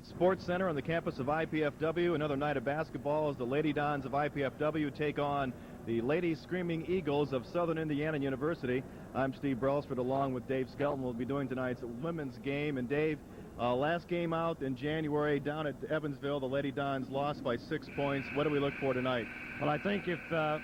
Sports Center on the campus of IPFW. Another night of basketball as the Lady Dons of IPFW take on the Lady Screaming Eagles of Southern Indiana University. I'm Steve Brailsford along with Dave Skelton. We'll be doing tonight's women's game. And Dave, last game out in January down at Evansville, the Lady Dons lost by 6 points. What do we look for tonight? Well, I think if the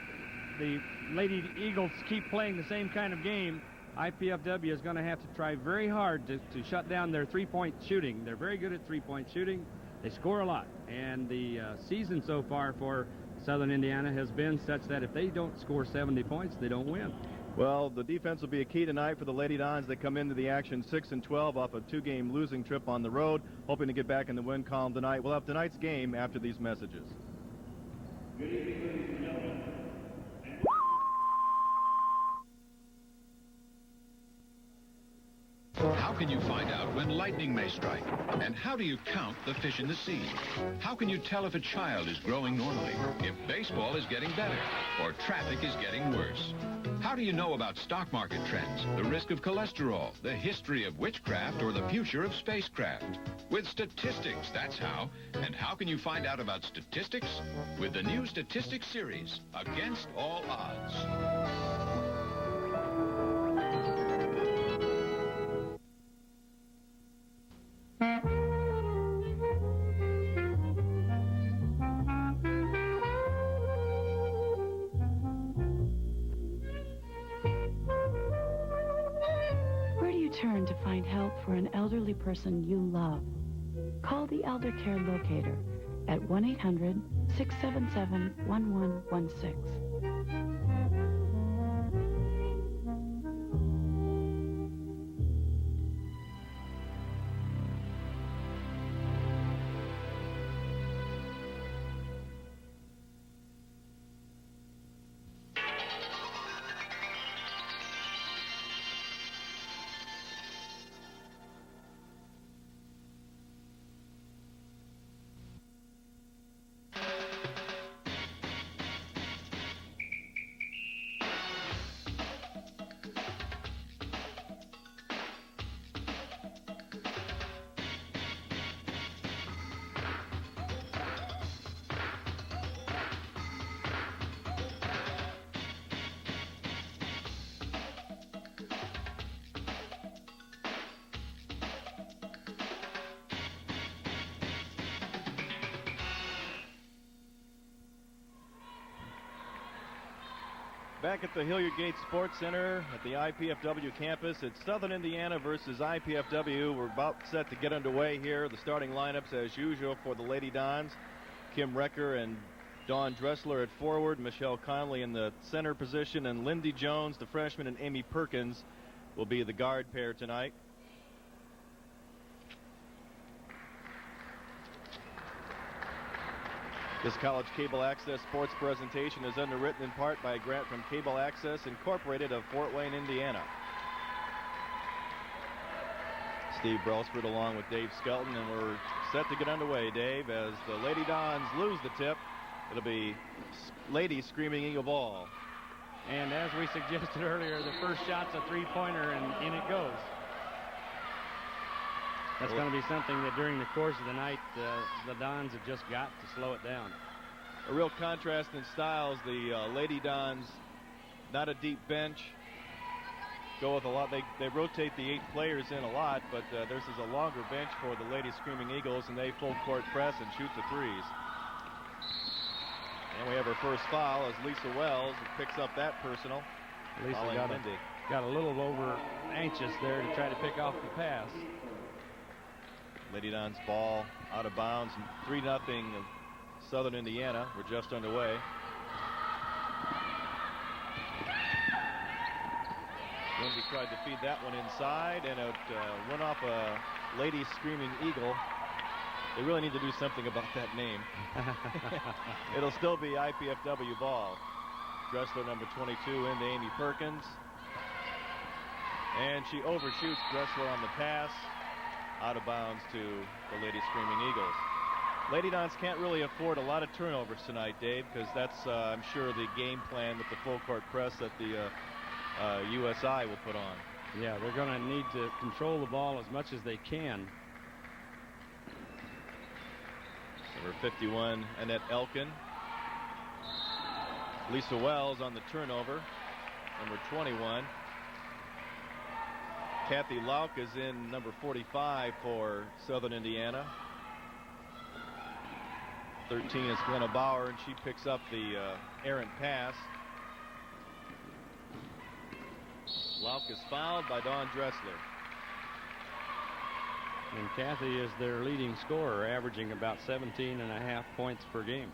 Lady Eagles keep playing the same kind of game, IPFW is going to have to try very hard to shut down their three-point shooting. They're very good at three-point shooting. They score a lot. And the season so far for Southern Indiana has been such that if they don't score 70 points, they don't win. Well, the defense will be a key tonight for the Lady Dons. They come into the action 6-12 off a two-game losing trip on the road, hoping to get back in the win column tonight. We'll have tonight's game after these messages. Good evening, ladies and gentlemen. How can you find out when lightning may strike? And how do you count the fish in the sea? How can you tell if a child is growing normally, if baseball is getting better, or traffic is getting worse? How do you know about stock market trends, the risk of cholesterol, the history of witchcraft, or the future of spacecraft? With statistics, that's how. And how can you find out about statistics? With the new Statistics series, Against All Odds. Turn to find help for an elderly person you love. Call the Elder Care Locator at 1-800-677-1116. Back at the Hilliard Gate Sports Center at the IPFW campus, it's Southern Indiana versus IPFW. We're about set to get underway here. The starting lineups, as usual, for the Lady Dons. Kim Recker and Dawn Dressler at forward, Michelle Conley in the center position, and Lindy Jones, the freshman, and Amy Perkins will be the guard pair tonight. This college cable access sports presentation is underwritten in part by a grant from Cable Access Incorporated of Fort Wayne, Indiana. Steve Brailsford along with Dave Skelton, and we're set to get underway, Dave, as the Lady Dons lose the tip. It'll be Lady Screaming Eagle ball. And as we suggested earlier, the first shot's a three-pointer, and in it goes. That's going to be something that during the course of the night, the Dons have just got to slow it down. A real contrast in styles. The Lady Dons, not a deep bench, go with a lot. They rotate the 8 players in a lot, but this is a longer bench for the Lady Screaming Eagles, and they full court press and shoot the threes. And we have our first foul as Lisa Wells picks up that personal. Lisa fouling Lindy. got a little over anxious there to try to pick off the pass. Lady Don's ball out of bounds. 3-0 Southern Indiana. We're just underway. Lindy tried to feed that one inside, and it went off a Lady Screaming Eagle. They really need to do something about that name. It'll still be IPFW ball. Dressler number 22 into Amy Perkins. And she overshoots Dressler on the pass. Out of bounds to the Lady Screaming Eagles. Lady Dons can't really afford a lot of turnovers tonight, Dave, because that's, I'm sure, the game plan with the full court press that the USI will put on. Yeah, they're going to need to control the ball as much as they can. Number 51, Annette Elkin. Lisa Wells on the turnover. Number 21. Kathy Lauk is in number 45 for Southern Indiana. 13 is Glenna Bauer, and she picks up the errant pass. Lauk is fouled by Dawn Dressler. And Kathy is their leading scorer, averaging about 17.5 points per game.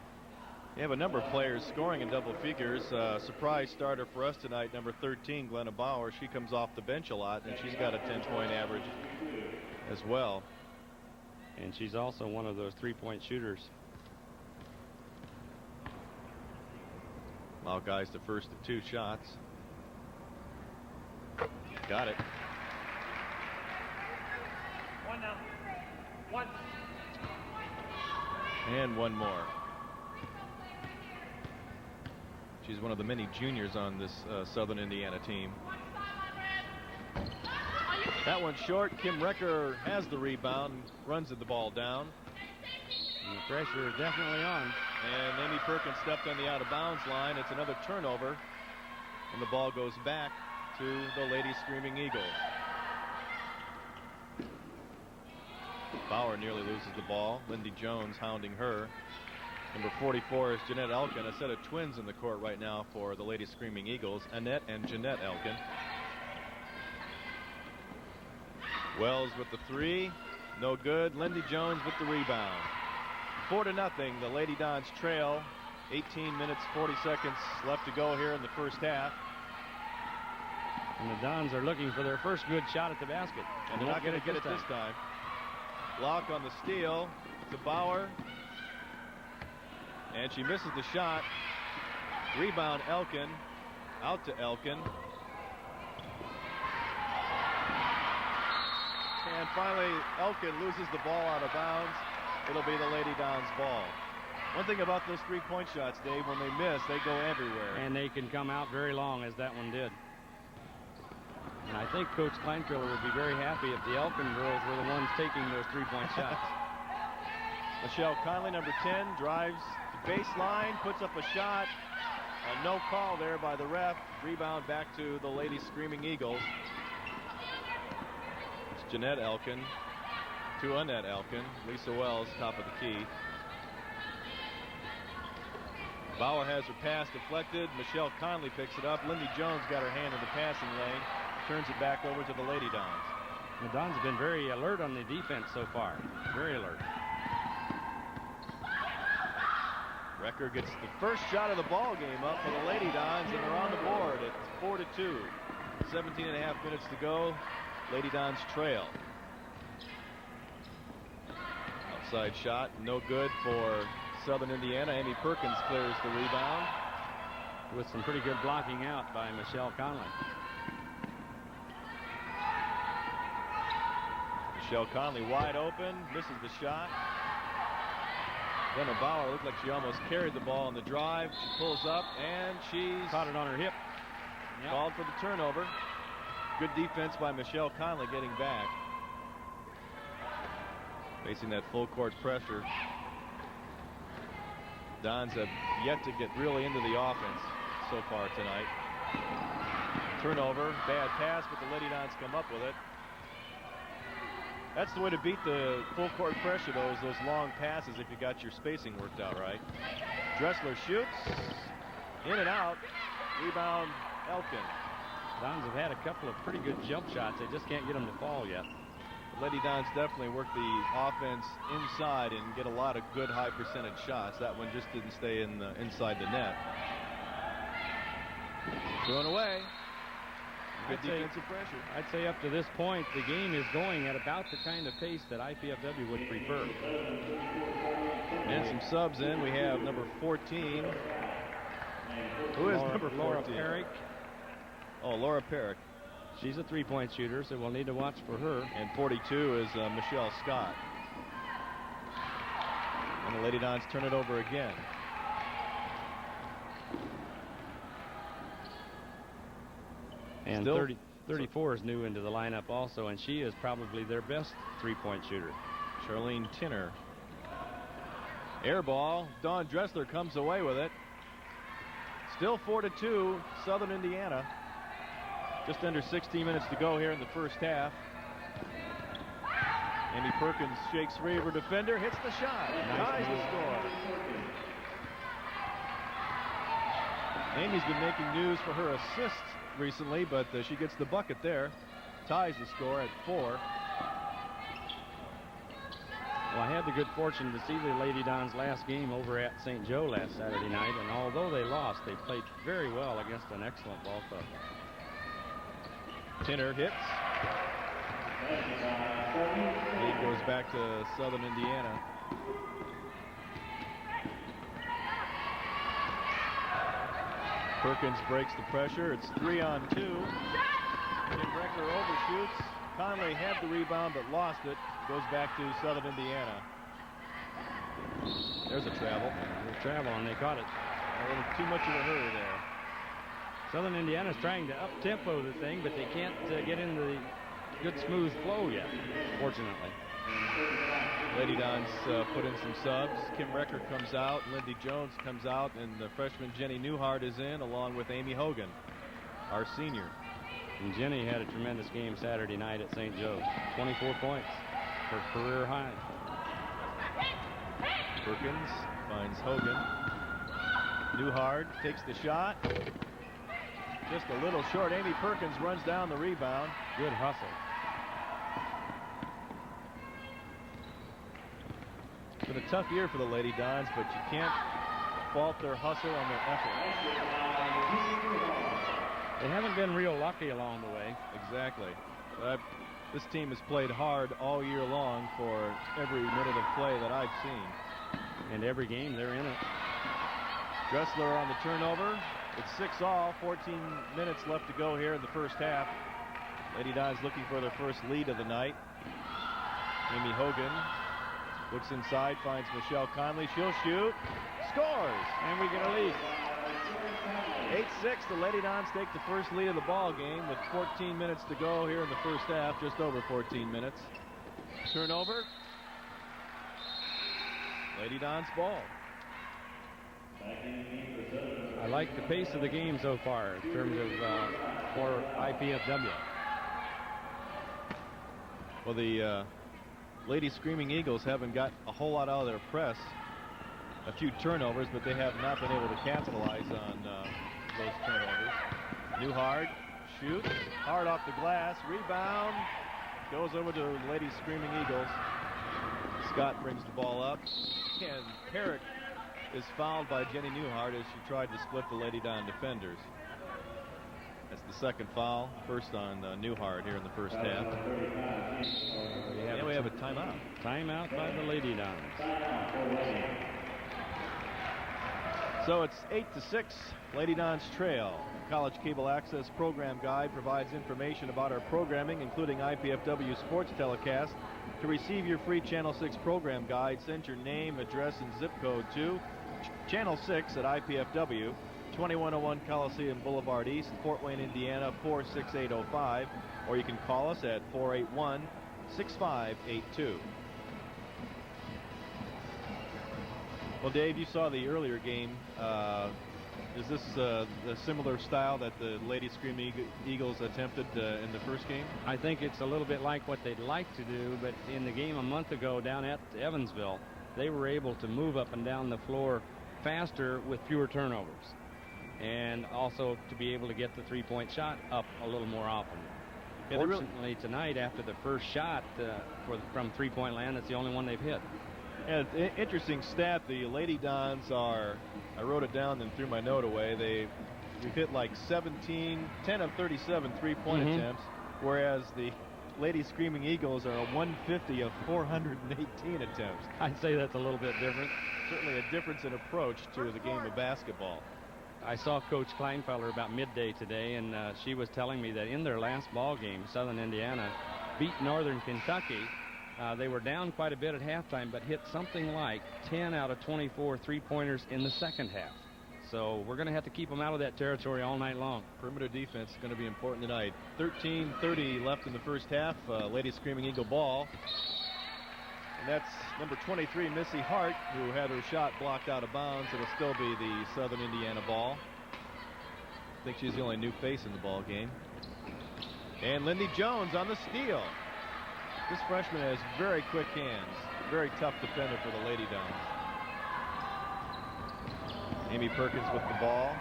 You have a number of players scoring in double figures. Surprise starter for us tonight, number 13, Glenna Bauer. She comes off the bench a lot, and she's got a 10-point average as well. And she's also one of those three-point shooters. Lauk guys the first of 2 shots. Got it. One now. One. And one more. She's one of the many juniors on this Southern Indiana team. That one's short. Kim Recker has the rebound, runs the ball down. And the pressure is definitely on. And Amy Perkins stepped on the out-of-bounds line. It's another turnover. And the ball goes back to the Lady Screaming Eagles. Bauer nearly loses the ball. Lindy Jones hounding her. Number 44 is Jeanette Elkin. A set of twins in the court right now for the Lady Screaming Eagles, Annette and Jeanette Elkin. Wells with the 3. No good. Lindy Jones with the rebound. 4-0. The Lady Dons trail. 18 minutes, 40 seconds left to go here in the first half. And the Dons are looking for their first good shot at the basket. And they're not going to get it this time. Block on the steal to Bauer. And she misses the shot. Rebound Elkin. Out to Elkin. And finally, Elkin loses the ball out of bounds. It'll be the Lady Dons ball. One thing about those three-point shots, Dave, when they miss, they go everywhere. And they can come out very long, as that one did. And I think Coach Kleintriller would be very happy if the Elkin girls were the ones taking those three-point shots. Michelle Conley, number 10, drives the baseline, puts up a shot. No call there by the ref. Rebound back to the Lady Screaming Eagles. It's Jeanette Elkin to Annette Elkin. Lisa Wells, top of the key. Bauer has her pass deflected. Michelle Conley picks it up. Lindy Jones got her hand in the passing lane. Turns it back over to the Lady Dons. The Dons have been very alert on the defense so far. Very alert. Recker gets the first shot of the ball game up for the Lady Dons, and they're on the board at 4-2. 17.5 minutes to go. Lady Dons trail. Outside shot, no good for Southern Indiana. Amy Perkins clears the rebound. With some pretty good blocking out by Michelle Conley. Michelle Conley wide open, misses the shot. Glenna Bauer looked like she almost carried the ball on the drive. She pulls up, and she's caught it on her hip. Yep. Called for the turnover. Good defense by Michelle Conley getting back. Facing that full court pressure. Dons have yet to get really into the offense so far tonight. Turnover, bad pass, but the Lady Dons come up with it. That's the way to beat the full court pressure, those long passes, if you got your spacing worked out right. Dressler shoots. In and out. Rebound, Elkin. Dons have had a couple of pretty good jump shots. They just can't get them to fall yet. Lady Dons definitely work the offense inside and get a lot of good high percentage shots. That one just didn't stay inside the net. Thrown away. Good defensive pressure. I'd say up to this point, the game is going at about the kind of pace that IPFW would prefer. And some subs in. We have number 14. Who is number 14? Laura Perrick. Oh, Laura Perrick. She's a three-point shooter, so we'll need to watch for her. And 42 is Michelle Scott. And the Lady Dons turn it over again. And 34 is new into the lineup also, and she is probably their best three-point shooter. Charlene Tinner. Air ball. Dawn Dressler comes away with it. Still 4-2, Southern Indiana. Just under 16 minutes to go here in the first half. Amy Perkins shakes free of her defender, hits the shot, ties the score. Amy's been making news for her assists recently, but she gets the bucket there. Ties the score at 4. Well, I had the good fortune to see the Lady Dons last game over at St. Joe last Saturday night, and although they lost, they played very well against an excellent ball club. Tinner hits. Lead goes back to Southern Indiana. Perkins breaks the pressure. It's 3-on-2. Kim Brecker overshoots. Conley had the rebound but lost it. Goes back to Southern Indiana. There's a travel. And they caught it. A little too much of a hurry there. Southern Indiana's trying to up-tempo the thing, but they can't get into the good smooth flow yet, fortunately. Lady Dons put in some subs. Kim Recker comes out, Lindy Jones comes out, and the freshman Jenny Newhart is in, along with Amy Hogan, our senior. And Jenny had a tremendous game Saturday night at St. Joe's. 24 points, her career high. Perkins finds Hogan. Newhart takes the shot. Just a little short. Amy Perkins runs down the rebound. Good hustle. It's been a tough year for the Lady Dons, but you can't fault their hustle and their effort. They haven't been real lucky along the way. Exactly. This team has played hard all year long for every minute of play that I've seen. And every game they're in it. Dressler on the turnover. It's 6-all, 14 minutes left to go here in the first half. Lady Dons looking for their first lead of the night. Amy Hogan looks inside, finds Michelle Conley. She'll shoot, scores, and we get a lead. 8-6, the Lady Dons take the first lead of the ball game with 14 minutes to go here in the first half, just over 14 minutes. Turnover. Lady Dons ball. I like the pace of the game so far in terms of for IPFW. Well, the Lady Screaming Eagles haven't got a whole lot out of their press. A few turnovers, but they have not been able to capitalize on those turnovers. Newhart shoots, hard off the glass, rebound, goes over to the Lady Screaming Eagles. Scott brings the ball up, and Perrick is fouled by Jenny Newhart as she tried to split the Lady Don defenders. That's the second foul, first on Newhart here in the first half. We have a timeout. Timeout by the Lady Dons. So it's 8-6, Lady Dons trail. College Cable Access Program Guide provides information about our programming, including IPFW sports telecast. To receive your free Channel 6 program guide, send your name, address, and zip code to Channel 6 at IPFW, 2101 Coliseum Boulevard East, Fort Wayne, Indiana, 46805, or you can call us at 481-6582. Well, Dave, you saw the earlier game Is this a similar style that the Lady Screaming Eagles attempted in the first game? I think it's a little bit like what they'd like to do, but in the game a month ago down at Evansville, they were able to move up and down the floor faster with fewer turnovers, and also to be able to get the three-point shot up a little more often. Yeah, Fortunately, tonight, after the first shot from three-point land, that's the only one they've hit. Yeah, interesting stat. The Lady Dons are, I wrote it down and threw my note away. We've hit like 10 of 37 three-point attempts, whereas the Lady Screaming Eagles are a 150 of 418 attempts. I'd say that's a little bit different. Certainly a difference in approach to the game of basketball. I saw Coach Kleinfelder about midday today, and she was telling me that in their last ball game, Southern Indiana beat Northern Kentucky. They were down quite a bit at halftime, but hit something like 10 out of 24 three-pointers in the second half. So we're going to have to keep them out of that territory all night long. Perimeter defense is going to be important tonight. 13:30 left in the first half. Lady Screaming Eagle ball. And that's number 23, Missy Hart, who had her shot blocked out of bounds. It'll still be the Southern Indiana ball. I think she's the only new face in the ball game. And Lindy Jones on the steal. This freshman has very quick hands. Very tough defender for the Lady Dons. Amy Perkins with the ball,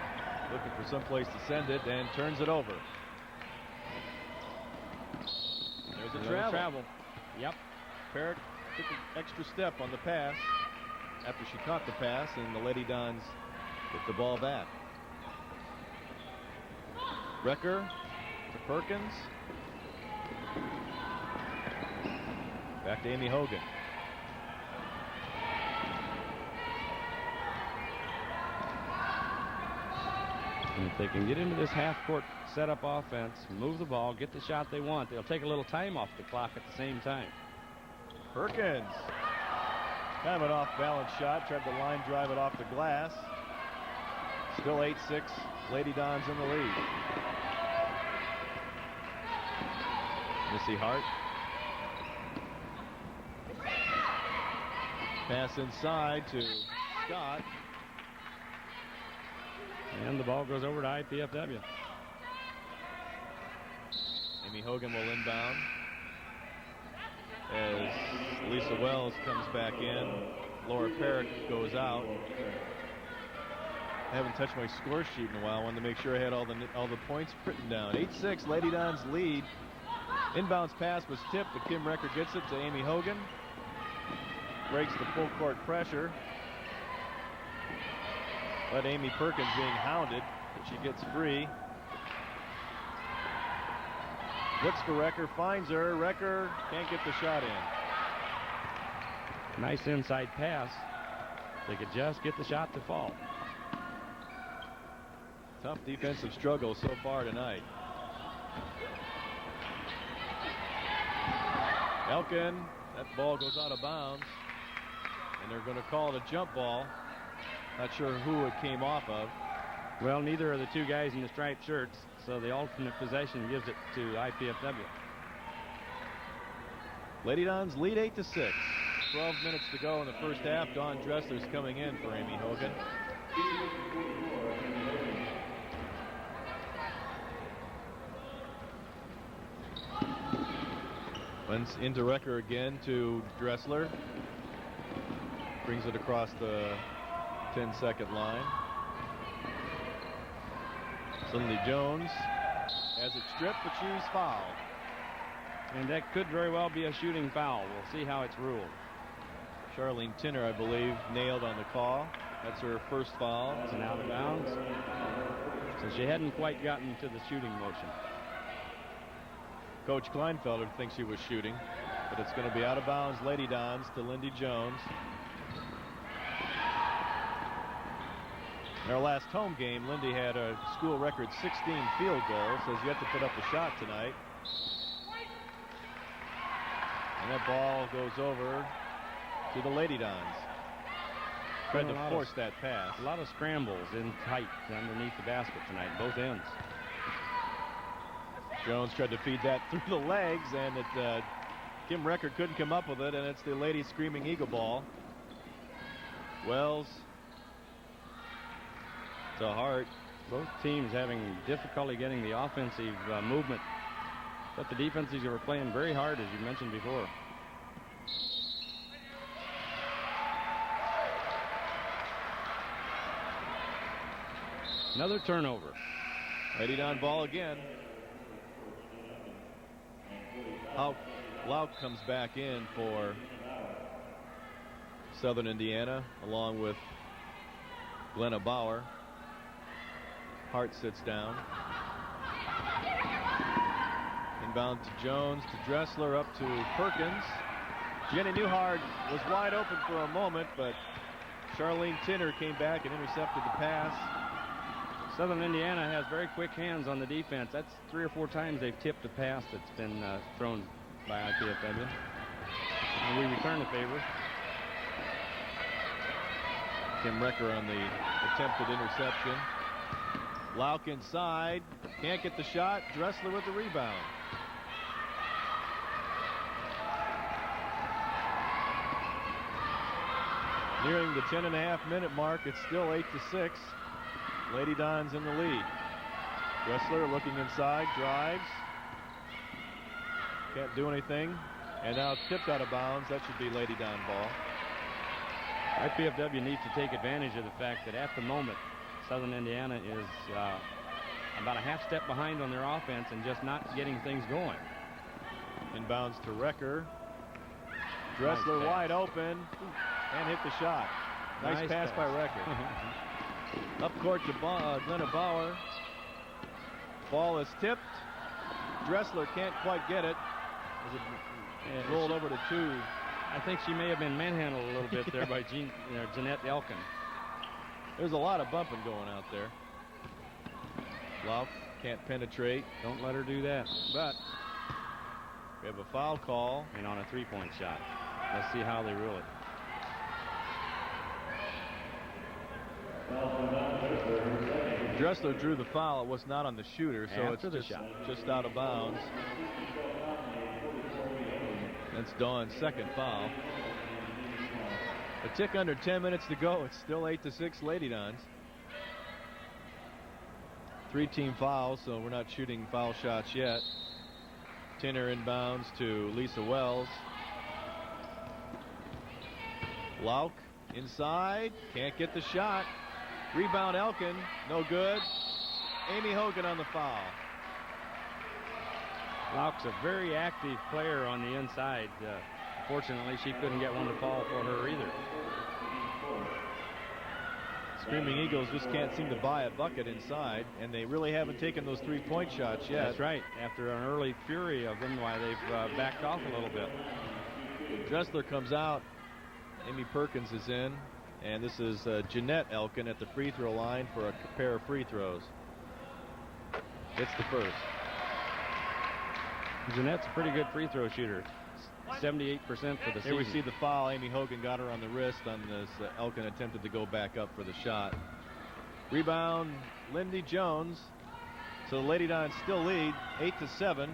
looking for some place to send it, and turns it over. There's a travel. Yep. Parrott took an extra step on the pass after she caught the pass, and the Lady Dons get the ball back. Recker to Perkins. Back to Amy Hogan. And if they can get into this half-court setup offense, move the ball, get the shot they want, they'll take a little time off the clock at the same time. Perkins. Kind of an off-balance shot. Tried to line drive it off the glass. Still 8-6. Lady Dons in the lead. Missy Hart. Pass inside to Scott. And the ball goes over to IPFW. Amy Hogan will inbound as Lisa Wells comes back in. Laura Parrott goes out. I haven't touched my score sheet in a while. I wanted to make sure I had all the points written down. 8-6, Lady Dons lead. Inbounds pass was tipped, but Kim Recker gets it to Amy Hogan. Breaks the full court pressure. But Amy Perkins being hounded, but she gets free. Looks for Recker, finds her. Recker can't get the shot in. Nice inside pass. They could just get the shot to fall. Tough defensive struggle so far tonight. Elkin, that ball goes out of bounds. And they're going to call it a jump ball. Not sure who it came off of. Well, neither are the two guys in the striped shirts, so the alternate possession gives it to IPFW. Lady Dons lead 8-6. 12 minutes to go in the first half. Dawn Dressler's coming in for Amy Hogan. Runs into Recker again to Dressler. Brings it across the 10-second line. Cindy Jones has it stripped, but she's fouled. And that could very well be a shooting foul. We'll see how it's ruled. Charlene Tinner, I believe, nailed on the call. That's her first foul. It's an out of bounds. So she hadn't quite gotten to the shooting motion. Coach Kleinfelder thinks she was shooting, but it's going to be out of bounds. Lady Dons to Lindy Jones. In our last home game, Lindy had a school record 16 field goals, has yet to put up a shot tonight. And that ball goes over to the Lady Dons. Tried to force that pass. A lot of scrambles in tight underneath the basket tonight, both ends. Jones tried to feed that through the legs, and Kim Recker couldn't come up with it, and it's the Lady Screaming Eagle ball. Wells to Hart. Both teams having difficulty getting the offensive movement, but the defenses were playing very hard, as you mentioned before. Another turnover. Lady Don ball again. Lauk comes back in for Southern Indiana, along with Glenna Bauer. Hart sits down. Inbound to Jones, to Dressler, up to Perkins. Jenny Newhart was wide open for a moment, but Charlene Tinner came back and intercepted the pass. Southern Indiana has very quick hands on the defense. That's 3 or 4 times they've tipped a pass that's been thrown by IPFW. And we return the favor. Kim Recker on the attempted interception. Lauk inside, can't get the shot. Dressler with the rebound. Nearing the 10.5-minute mark, it's still 8-6. Lady Don's in the lead. Dressler looking inside, drives. Can't do anything. And now it's tipped out of bounds. That should be Lady Don ball. IPFW needs to take advantage of the fact that at the moment, Southern Indiana is about a half step behind on their offense and just not getting things going. Inbounds to Recker. Dressler Nice wide open and hit the shot. Nice pass by Recker. Up court to Glenna Bauer. Ball is tipped. Dressler can't quite get it. As it rolled over to 2. I think she may have been manhandled a little bit there by Jeanette Elkin. There's a lot of bumping going out there. Lauk can't penetrate. Don't let her do that. But we have a foul call. And on a 3-point shot. Let's see how they rule it. Dressler drew the foul. It was not on the shooter, so After it's the just out of bounds. That's Dawn's second foul. A tick under 10 minutes to go. It's still 8-6 Lady Dons. 3-team fouls, so we're not shooting foul shots yet. Tinner inbounds to Lisa Wells. Lauk inside, can't get the shot. Rebound Elkin, no good. Amy Hogan on the foul. Lauk's a very active player on the inside. Fortunately, she couldn't get one to fall for her either. Screaming Eagles just can't seem to buy a bucket inside, and they really haven't taken those 3-point shots yet. That's right. After an early fury of them, why they've backed off a little bit. Dressler comes out. Amy Perkins is in, and this is Jeanette Elkin at the free throw line for a pair of free throws. It's the first. Jeanette's a pretty good free throw shooter. 78% for the season. Here we see the foul. Amy Hogan got her on the wrist on this. Elkin attempted to go back up for the shot. Rebound, Lindy Jones. So the Lady Dons still lead, 8-7.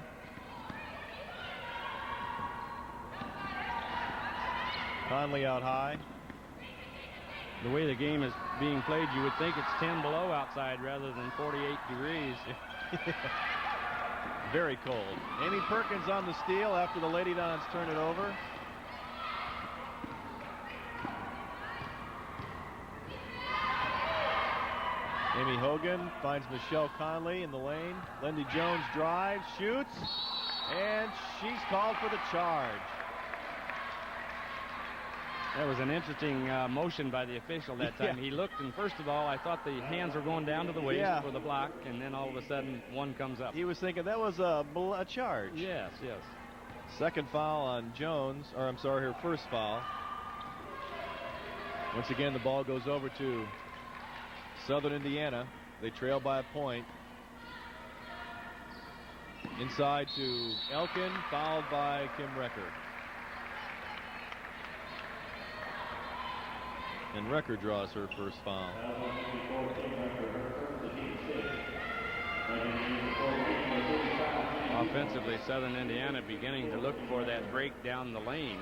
Conley out high. The way the game is being played, you would think it's 10 below outside rather than 48 degrees. Very cold. Amy Perkins on the steal after the Lady Dons turn it over. Amy Hogan finds Michelle Conley in the lane. Lindy Jones drives, shoots, and she's called for the charge. That was an interesting motion by the official that time. Yeah. He looked, and first of all, I thought the hands were going down to the waist for the block, and then all of a sudden, one comes up. He was thinking that was a charge. Yes, yes. Second foul on Jones, or I'm sorry, her first foul. Once again, the ball goes over to Southern Indiana. They trail by a point. Inside to Elkin, fouled by Kim Recker. And Recker draws her first foul. Offensively, Southern Indiana beginning to look for that break down the lane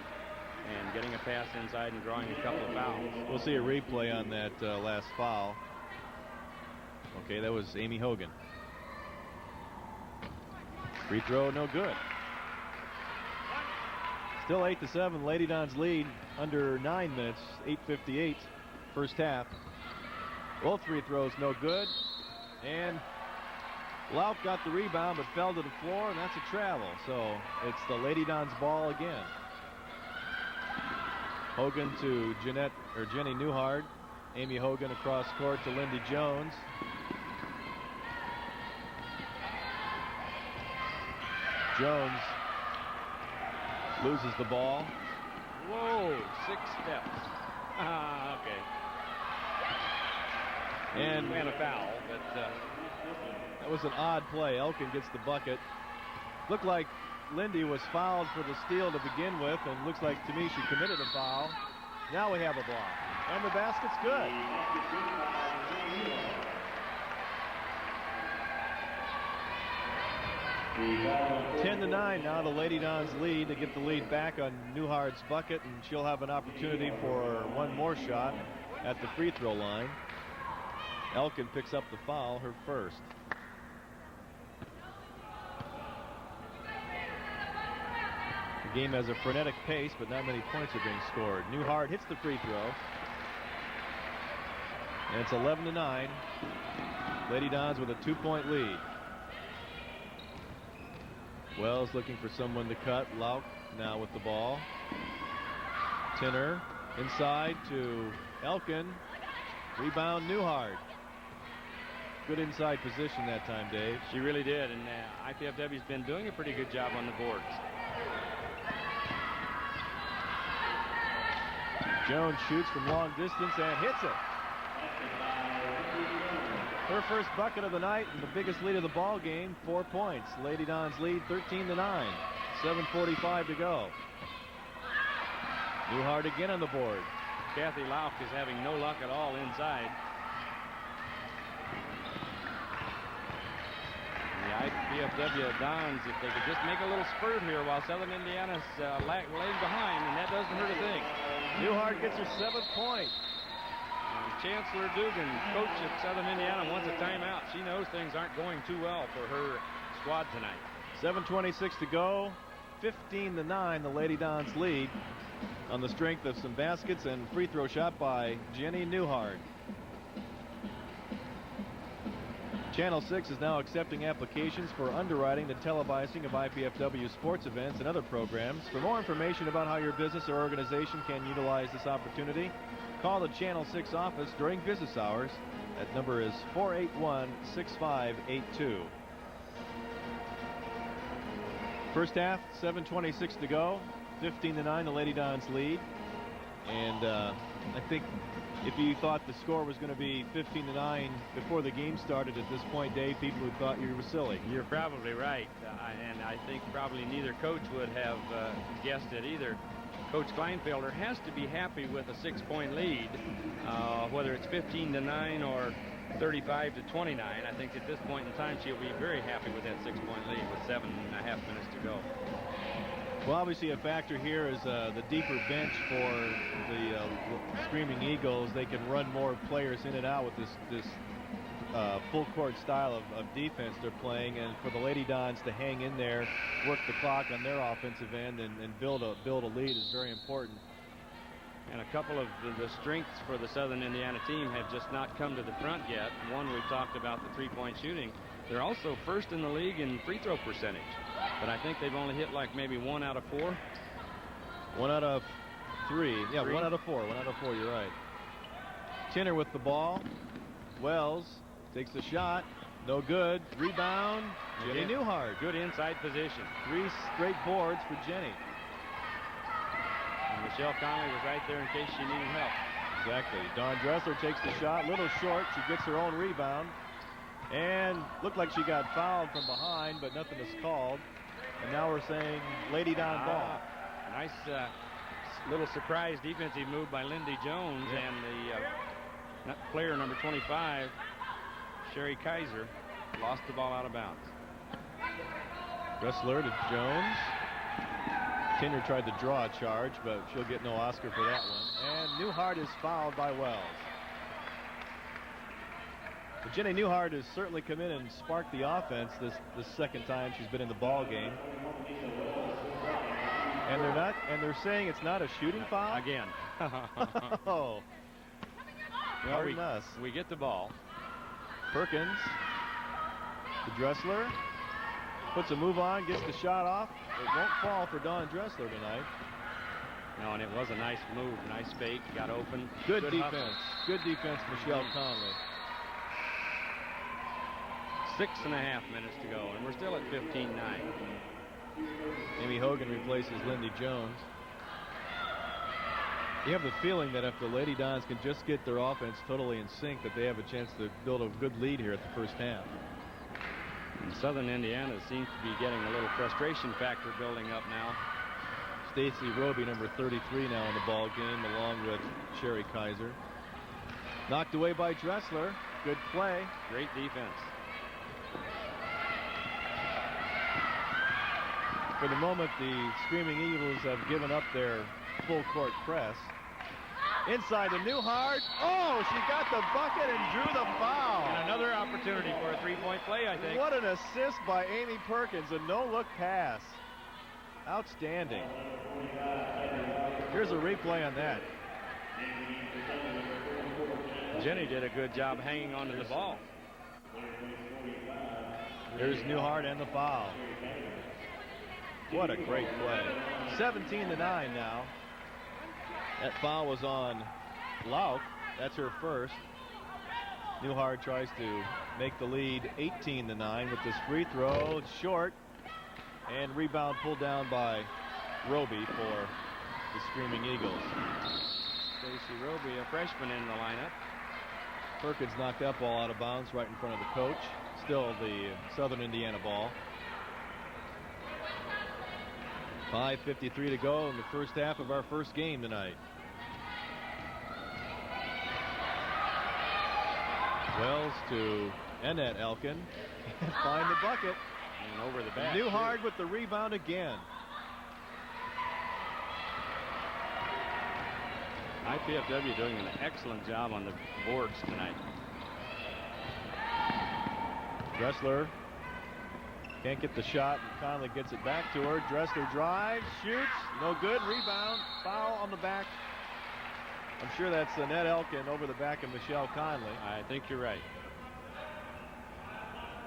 and getting a pass inside and drawing a couple of fouls. We'll see a replay on that last foul. Okay, that was Amy Hogan. Free throw, no good. Still 8-7. Lady Dons lead under 9 minutes. 8:58, first half. Both free throws no good. And Lauk got the rebound but fell to the floor, and that's a travel. So it's the Lady Dons ball again. Hogan to Jenny Newhart. Amy Hogan across court to Lindy Jones. Jones loses the ball. Whoa, 6 steps. Okay. And a foul, but that was an odd play. Elkin gets the bucket. Looked like Lindy was fouled for the steal to begin with, and looks like to me she committed a foul. Now we have a block. And the basket's good. Ten to 9 now. The Lady Dons lead to get the lead back on Newhart's bucket, and she'll have an opportunity for one more shot at the free throw line. Elkin picks up the foul, her first. The game has a frenetic pace, but not many points are being scored. Newhart hits the free throw. And it's 11 to 9. Lady Dons with a 2-point lead. Wells looking for someone to cut. Lauk now with the ball. Tinner inside to Elkin. Rebound Newhart. Good inside position that time, Dave. she really did, and IPFW's been doing a pretty good job on the boards. Jones shoots from long distance and hits it. Her first bucket of the night and the biggest lead of the ball game, 4 points. Lady Dons lead 13 to 9. 7:45 to go. Newhart again on the board. Kathy Lauk is having no luck at all inside. The IPFW Dons, if they could just make a little spurt here while Southern Indiana's lagging behind, and that doesn't hurt a thing. Newhart gets her 7th point. Chancellor Dugan, coach at Southern Indiana, wants a timeout. She knows things aren't going too well for her squad tonight. 7:26 to go. 15 to 9. The Lady Dons lead on the strength of some baskets and free throw shot by Jenny Newhart. Channel 6 is now accepting applications for underwriting the televising of IPFW sports events and other programs. For more information about how your business or organization can utilize this opportunity, call the Channel 6 office during business hours. That number is 481-6582. First half, 7:26 to go. 15 to 9, the Lady Dons lead. And I think if you thought the score was going to be 15 to 9 before the game started at this point, Dave, people would thought you were silly. You're probably right, and I think probably neither coach would have guessed it either. Coach Kleinfelder has to be happy with a 6-point lead, whether it's 15 to 9 or 35 to 29. I think at this point in time she'll be very happy with that 6-point lead with 7.5 minutes to go. Well, obviously a factor here is the deeper bench for the Screaming Eagles. They can run more players in and out with this full court style of defense they're playing, and for the Lady Dons to hang in there, work the clock on their offensive end, and build a lead is very important. And a couple of the strengths for the Southern Indiana team have just not come to the front yet. One, we've talked about the 3-point shooting. They're also first in the league in free throw percentage, but I think they've only hit like maybe 1 out of 4. 1 out of 3. Yeah, 1 out of 4. 1 out of 4, you're right. Tinner with the ball. Wells takes the shot. No good. Rebound. Jenny Newhart. Good inside position. 3 straight boards for Jenny. And Michelle Conley was right there in case she needed help. Exactly. Dawn Dressler takes the shot. Little short. She gets her own rebound. And looked like she got fouled from behind, but nothing is called. And now we're saying Lady Don ball. Nice little surprise defensive move by Lindy Jones, and the player number 25, Sherry Kaiser, lost the ball out of bounds. Dressler to Jones. Tinner tried to draw a charge, but she'll get no Oscar for that one. And Newhart is fouled by Wells. But Jenny Newhart has certainly come in and sparked the offense this second time she's been in the ball game. And they're saying it's not a shooting foul? Again. Oh. Well, we get the ball. Perkins, the Dressler, puts a move on, gets the shot off. It won't fall for Dawn Dressler tonight. No, and it was a nice move, nice fake, got open. Good defense. Good defense, Michelle Conley. 6.5 minutes to go, and we're still at 15-9. Amy Hogan replaces Lindy Jones. You have the feeling that if the Lady Dons can just get their offense totally in sync, that they have a chance to build a good lead here at the first half. And Southern Indiana seems to be getting a little frustration factor building up now. Stacy Roby, number 33 now in the ball game, along with Sherry Kaiser. Knocked away by Dressler. Good play. Great defense. For the moment, the Screaming Eagles have given up their full court press. Inside to Newhart. Oh, she got the bucket and drew the foul. And another opportunity for a three-point play, I think. What an assist by Amy Perkins, a no-look pass. Outstanding. Here's a replay on that. Jenny did a good job hanging on to the ball. Here's Newhart and the foul. What a great play. 17-9 now. That foul was on Lauk. That's her first. Newhart tries to make the lead 18-9 with this free throw. It's short. And rebound pulled down by Roby for the Screaming Eagles. Stacy Roby, a freshman in the lineup. Perkins knocked that ball out of bounds right in front of the coach. Still the Southern Indiana ball. 5:53 to go in the first half of our first game tonight. Wells to Annette Elkin. Find the bucket. And over the back. Newhart with the rebound again. IPFW doing an excellent job on the boards tonight. Dressler can't get the shot, and Conley gets it back to her. Dressler drives, shoots, no good. Rebound, foul on the back. I'm sure that's Annette Elkin over the back of Michelle Conley. I think you're right.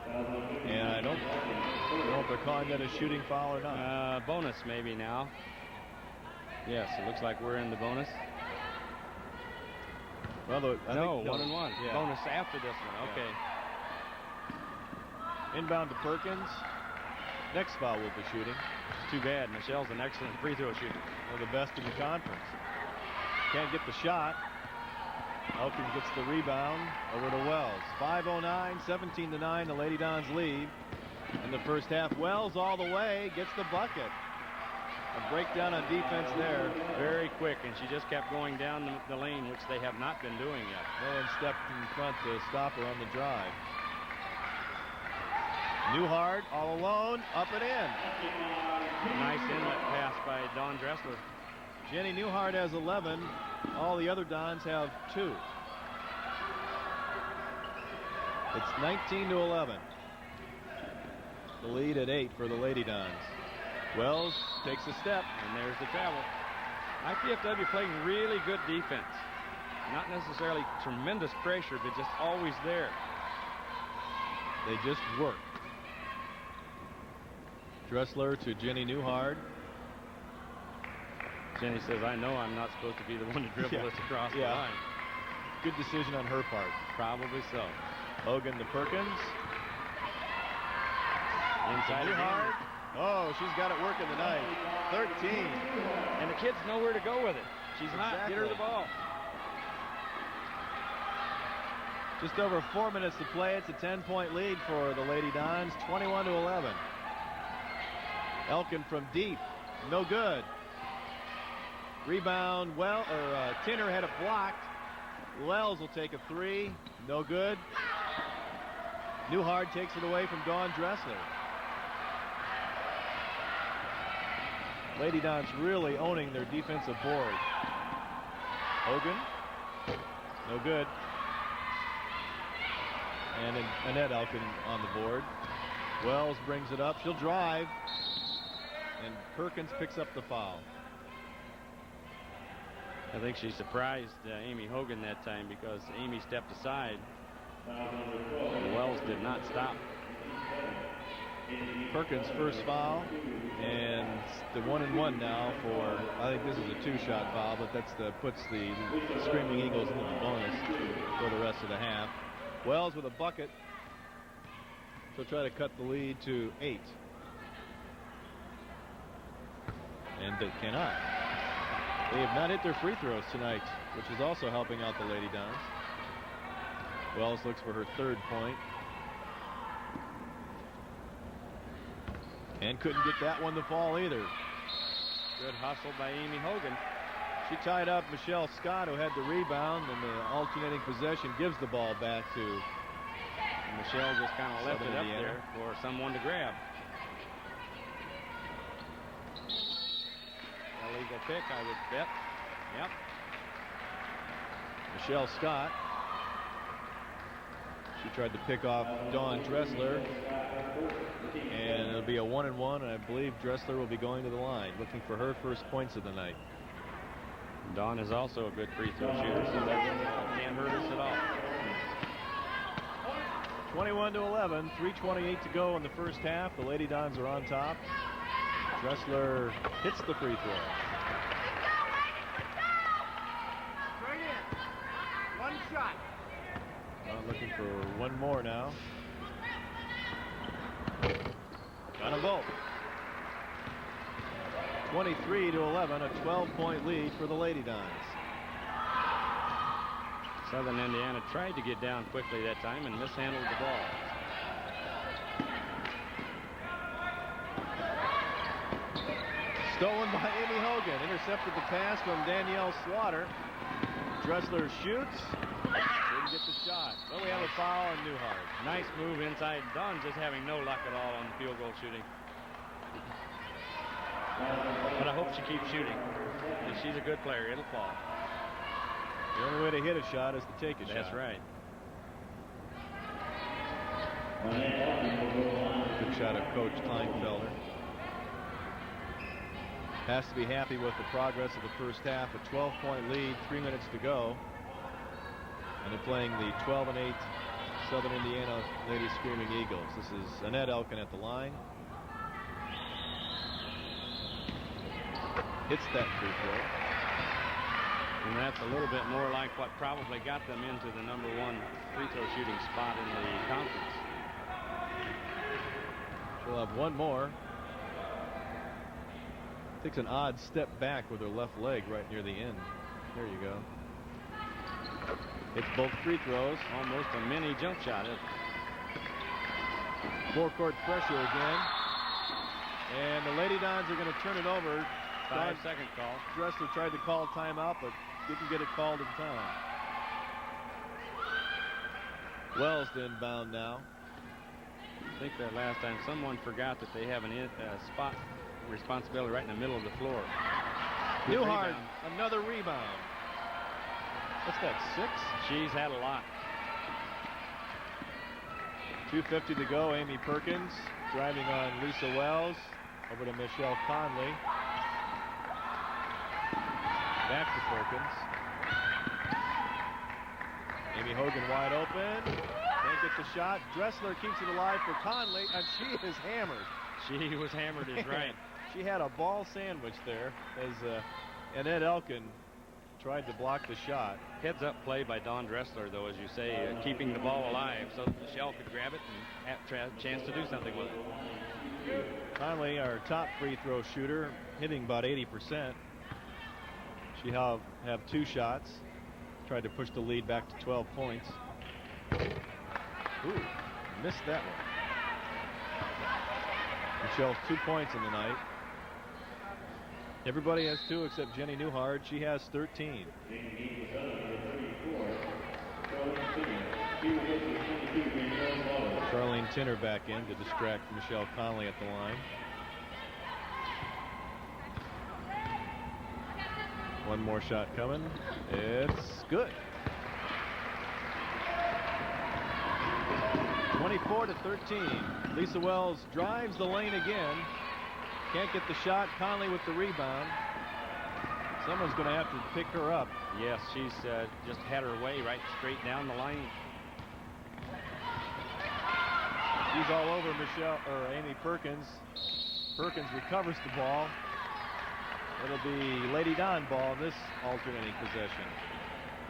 And I don't know if they're calling that a shooting foul or not. Bonus maybe now. Yes, it looks like we're in the bonus. Well, I think 1-1. Yeah. Bonus after this one. Okay. Inbound to Perkins. Next foul will be shooting. It's too bad. Michelle's an excellent free throw shooter. One of the best in the conference. Can't get the shot. Elkins gets the rebound over to Wells. 5:09, 17-9. The Lady Dons lead in the first half. Wells all the way, gets the bucket. A breakdown on defense there. Very quick, and she just kept going down the lane, which they have not been doing yet. No one stepped in front to stop her on the drive. Newhart all alone, up and in. Nice inlet pass by Dawn Dressler. Jenny Newhart has 11. All the other Dons have 2. It's 19-11. The lead at 8 for the Lady Dons. Wells takes a step, and there's the travel. IPFW playing really good defense. Not necessarily tremendous pressure, but just always there. They just work. Dressler to Jenny Newhart. Jenny says, I know I'm not supposed to be the one to dribble this across the line. Good decision on her part. Probably so. Hogan to Perkins. Inside Newhart. Oh, she's got it working tonight. 13. And the kids know where to go with it. She's hot. Get her the ball. Just over 4 minutes to play. It's a 10-point lead for the Lady Dons. 21-11. Elkin from deep. No good. Rebound. Tinner had it blocked. Wells will take a 3. No good. Newhart takes it away from Dawn Dressler. Lady Dons really owning their defensive board. Hogan. No good. And Annette Elkin on the board. Wells brings it up. She'll drive. And Perkins picks up the foul. I think she surprised Amy Hogan that time because Amy stepped aside. And Wells did not stop. Perkins' first foul, and the 1-and-1 now for, I think this is a 2-shot foul, but puts the Screaming Eagles into the bonus for the rest of the half. Wells with a bucket. She'll try to cut the lead to 8. And they cannot. They have not hit their free throws tonight, which is also helping out the Lady Dons. Wells looks for her 3rd point. And couldn't get that one to fall either. Good hustle by Amy Hogan. She tied up Michelle Scott, who had the rebound, and the alternating possession gives the ball back to Michelle. Just kind of left it up there for someone to grab. Illegal pick, I would bet. Yep. Michelle Scott. She tried to pick off Dawn Dressler. And it'll be a 1-and-1, and I believe Dressler will be going to the line, looking for her first points of the night. Dawn is also a good free throw shooter, so that can't hurt us at all. 21-11, 3:28 to go in the first half. The Lady Dons are on top. Dressler hits the free throw. Straight in. One shot. Looking for one more now. Gonna vote. 23-11, a 12-point lead for the Lady Dons. Southern Indiana tried to get down quickly that time and mishandled the ball. Stolen by Amy Hogan. Intercepted the pass from Danielle Slaughter. Dressler shoots. Didn't get the shot. Well, we have a foul on Newhart. Nice move inside. Dawn just having no luck at all on the field goal shooting. But I hope she keeps shooting. If she's a good player, it'll fall. The only way to hit a shot is to take a shot. That's right. Good shot of Coach Kleinfelder. Has to be happy with the progress of the first half. A 12-point lead, 3 minutes to go. And they're playing the 12-8 Southern Indiana Lady Screaming Eagles. This is Annette Elkin at the line. Hits that free throw. And that's a little bit more like what probably got them into the #1 free throw shooting spot in the conference. She'll have one more. Takes an odd step back with her left leg right near the end. There you go. It's both free throws. Almost a mini jump shot. Forecourt pressure again. And the Lady Dons are going to turn it over. 5-second call. Dressler tried to call timeout, but didn't get it called in time. Wells to inbound now. I think that last time someone forgot that they have a spot responsibility right in the middle of the floor. Newhart, another rebound. What's that, 6? She's had a lot. 2:50 to go. Amy Perkins driving on Lisa Wells. Over to Michelle Conley. Back to Perkins. Amy Hogan wide open. Can't get the shot. Dressler keeps it alive for Conley, and she is hammered. She was hammered is right. She had a ball sandwich there as Annette Elkin tried to block the shot. Heads-up play by Dawn Dressler, though, as you say, keeping the ball alive so that Michelle could grab it and have a chance to do something with it. Conley, our top free throw shooter, hitting about 80%. She have 2 shots. Tried to push the lead back to 12 points. Ooh, missed that one. Michelle's 2 points in the night. Everybody has 2 except Jenny Newhart. She has 13. Charlene Tinner back in to distract Michelle Conley at the line. One more shot coming. It's good. 24-13. Lisa Wells drives the lane again. Can't get the shot. Conley with the rebound. Someone's going to have to pick her up. Yes, she's just had her way right straight down the lane. She's all over Amy Perkins. Perkins recovers the ball. It'll be Lady Don ball in this alternating possession.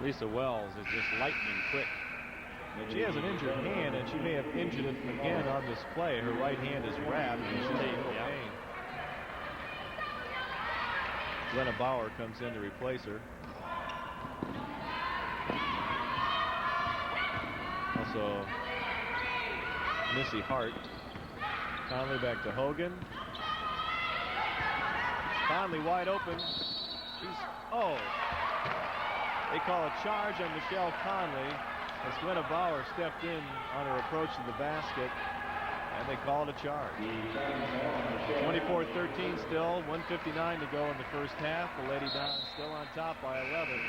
Lisa Wells is just lightning quick. She has an injured hand, and she may have injured it again on this play. Her right hand is wrapped, and she's in pain. Glenna Bauer comes in to replace her. Also, Missy Hart. Conley back to Hogan. Conley wide open. They call a charge on Michelle Conley as Glenna Bauer stepped in on her approach to the basket, and they call it a charge. 24-13 still, 1:59 to go in the first half. The Lady Dons still on top by 11.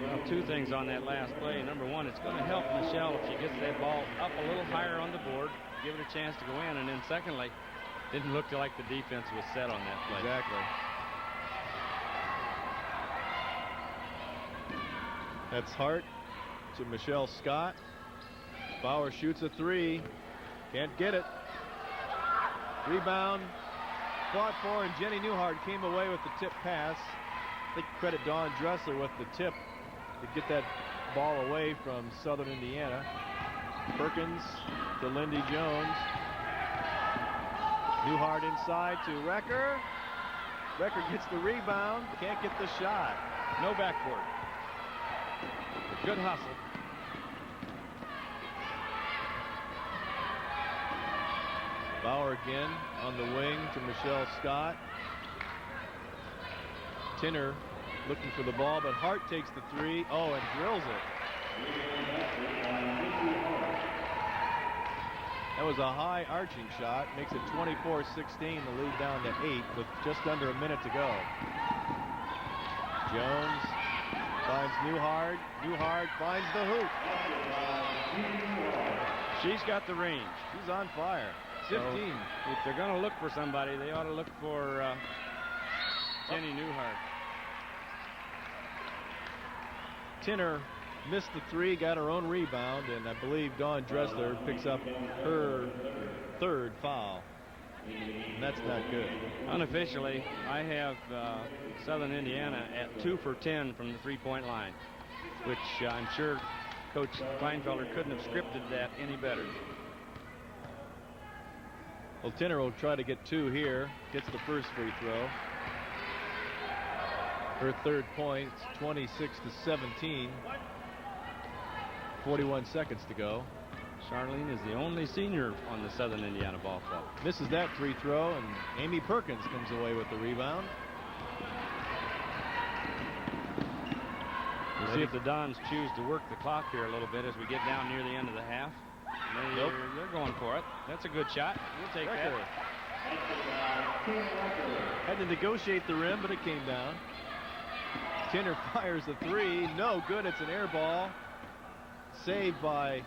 Well, two things on that last play. Number one, it's going to help Michelle if she gets that ball up a little higher on the board, give it a chance to go in. And then secondly, didn't look like the defense was set on that play. Exactly. That's Hart to Michelle Scott. Bauer shoots a three. Can't get it. Rebound. Fought for, and Jenny Newhart came away with the tip pass. I think credit Dawn Dressler with the tip to get that ball away from Southern Indiana. Perkins to Lindy Jones. Newhart inside to Recker. Recker gets the rebound. Can't get the shot. No backboard. Good hustle. Bauer again on the wing to Michelle Scott. Tinner looking for the ball, but Hart takes the three. Oh, and drills it. That was a high arching shot. Makes it 24-16, the lead down to 8 with just under a minute to go. Jones finds Newhart. Newhart finds the hoop. She's got the range. She's on fire. 15. So if they're going to look for somebody, they ought to look for Jenny Newhart. Tinner missed the three, got her own rebound, and I believe Dawn Dressler picks up her third foul. And that's not good. Unofficially, I have Southern Indiana at 2 for 10 from the three-point line, which I'm sure Coach Kleinfelder couldn't have scripted that any better. Well, Tinner will try to get 2 here. Gets the first free throw. Her third point, 26-17. 41 seconds to go. Charlene is the only senior on the Southern Indiana ball club. Misses that free throw, and Amy Perkins comes away with the rebound. We'll see if the Dons choose to work the clock here a little bit as we get down near the end of the half. They're going for it. That's a good shot. We'll take that. Had to negotiate the rim, but it came down. Tinner fires the three. No good. It's an air ball. Saved by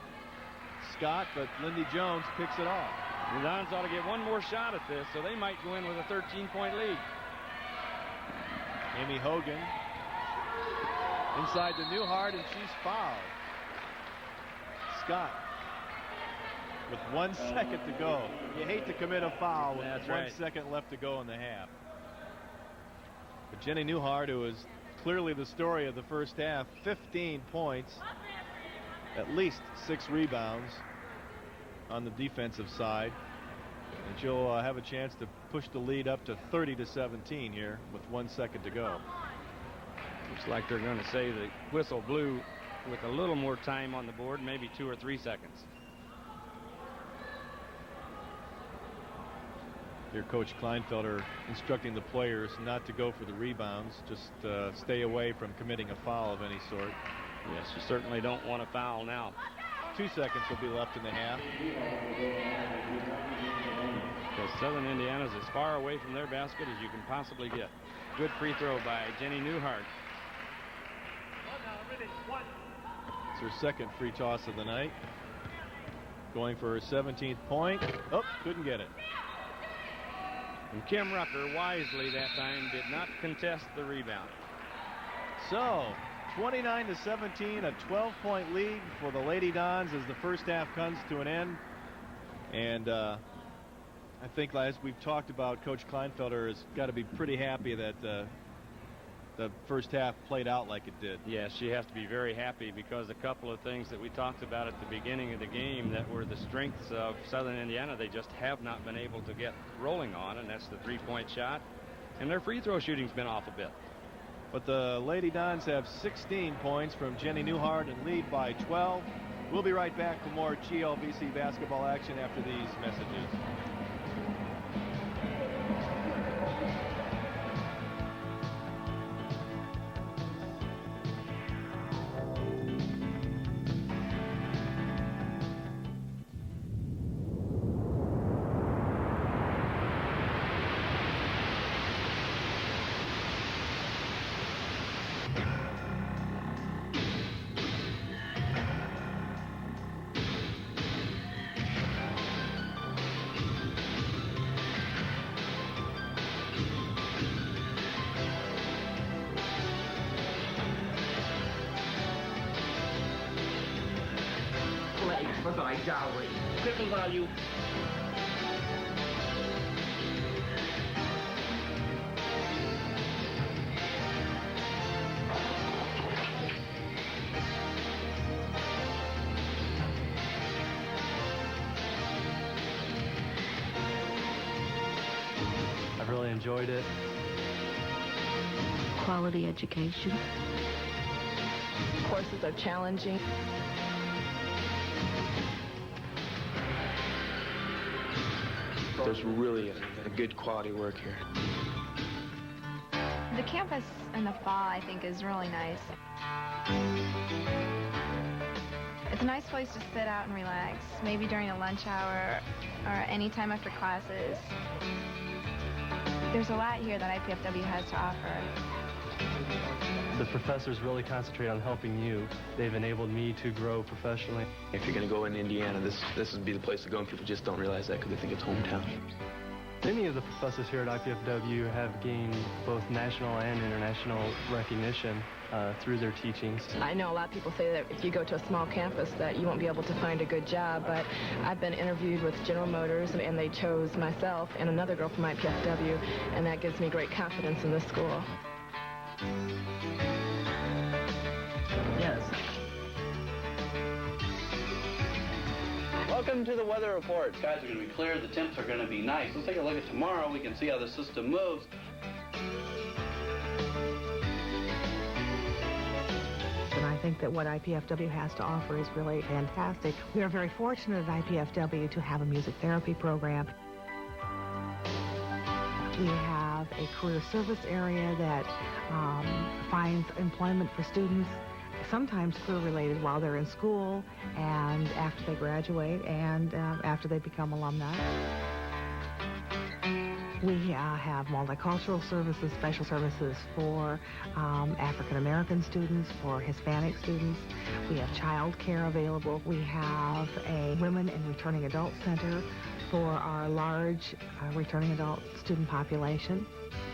Scott, but Lindy Jones picks it off. The Dons ought to get one more shot at this, so they might go in with a 13-point lead. Amy Hogan inside to Newhart, and she's fouled. Scott with 1 second to go. You hate to commit a foul with 1 second left to go in the half. But Jenny Newhart, who is clearly the story of the first half, 15 points, at least 6 rebounds on the defensive side, and she'll have a chance to push the lead up to 30-17 here with 1 second to go. Looks like they're going to say the whistle blew with a little more time on the board, maybe 2 or 3 seconds. Here, Coach Kleinfelder instructing the players not to go for the rebounds, just stay away from committing a foul of any sort. Yes, you certainly don't want to foul now. 2 seconds will be left in the half. Because Southern Indiana's as far away from their basket as you can possibly get. Good free throw by Jenny Newhart. It's her second free toss of the night. going for her 17th point. Oh, couldn't get it. And Kim Rucker, wisely that time, did not contest the rebound. So, 29-17, a 12-point lead for the Lady Dons as the first half comes to an end. And I think, as we've talked about, Coach Kleinfelder has got to be pretty happy that the first half played out like it did. Yes, she has to be very happy because a couple of things that we talked about at the beginning of the game that were the strengths of Southern Indiana, they just have not been able to get rolling on, and that's the three-point shot. And their free throw shooting's been off a bit. But the Lady Dons have 16 points from Jenny Newhart and lead by 12. We'll be right back for more GLVC basketball action after these messages. Triple value. I've really enjoyed it. Quality education. Courses are challenging. There's really a good quality work here. The campus in the fall, I think, is really nice. It's a nice place to sit out and relax, maybe during a lunch hour or any time after classes. There's a lot here that IPFW has to offer. The professors really concentrate on helping you. They've enabled me to grow professionally. If you're going to go in Indiana, this would be the place to go, and people just don't realize that because they think it's hometown. Many of the professors here at IPFW have gained both national and international recognition through their teachings. I know a lot of people say that if you go to a small campus that you won't be able to find a good job, but I've been interviewed with General Motors, and they chose myself and another girl from IPFW, and that gives me great confidence in this school. Yes. Welcome to the weather report. Skies are going to be clear. The temps are going to be nice. Let's take a look at tomorrow. We can see how the system moves. And I think that what IPFW has to offer is really fantastic. We are very fortunate at IPFW to have a music therapy program. We have a career service area that finds employment for students, sometimes career-related while they're in school and after they graduate and after they become alumni. We have multicultural services, special services for African-American students, for Hispanic students. We have child care available. We have a Women and Returning Adult Center for our large returning adult student population.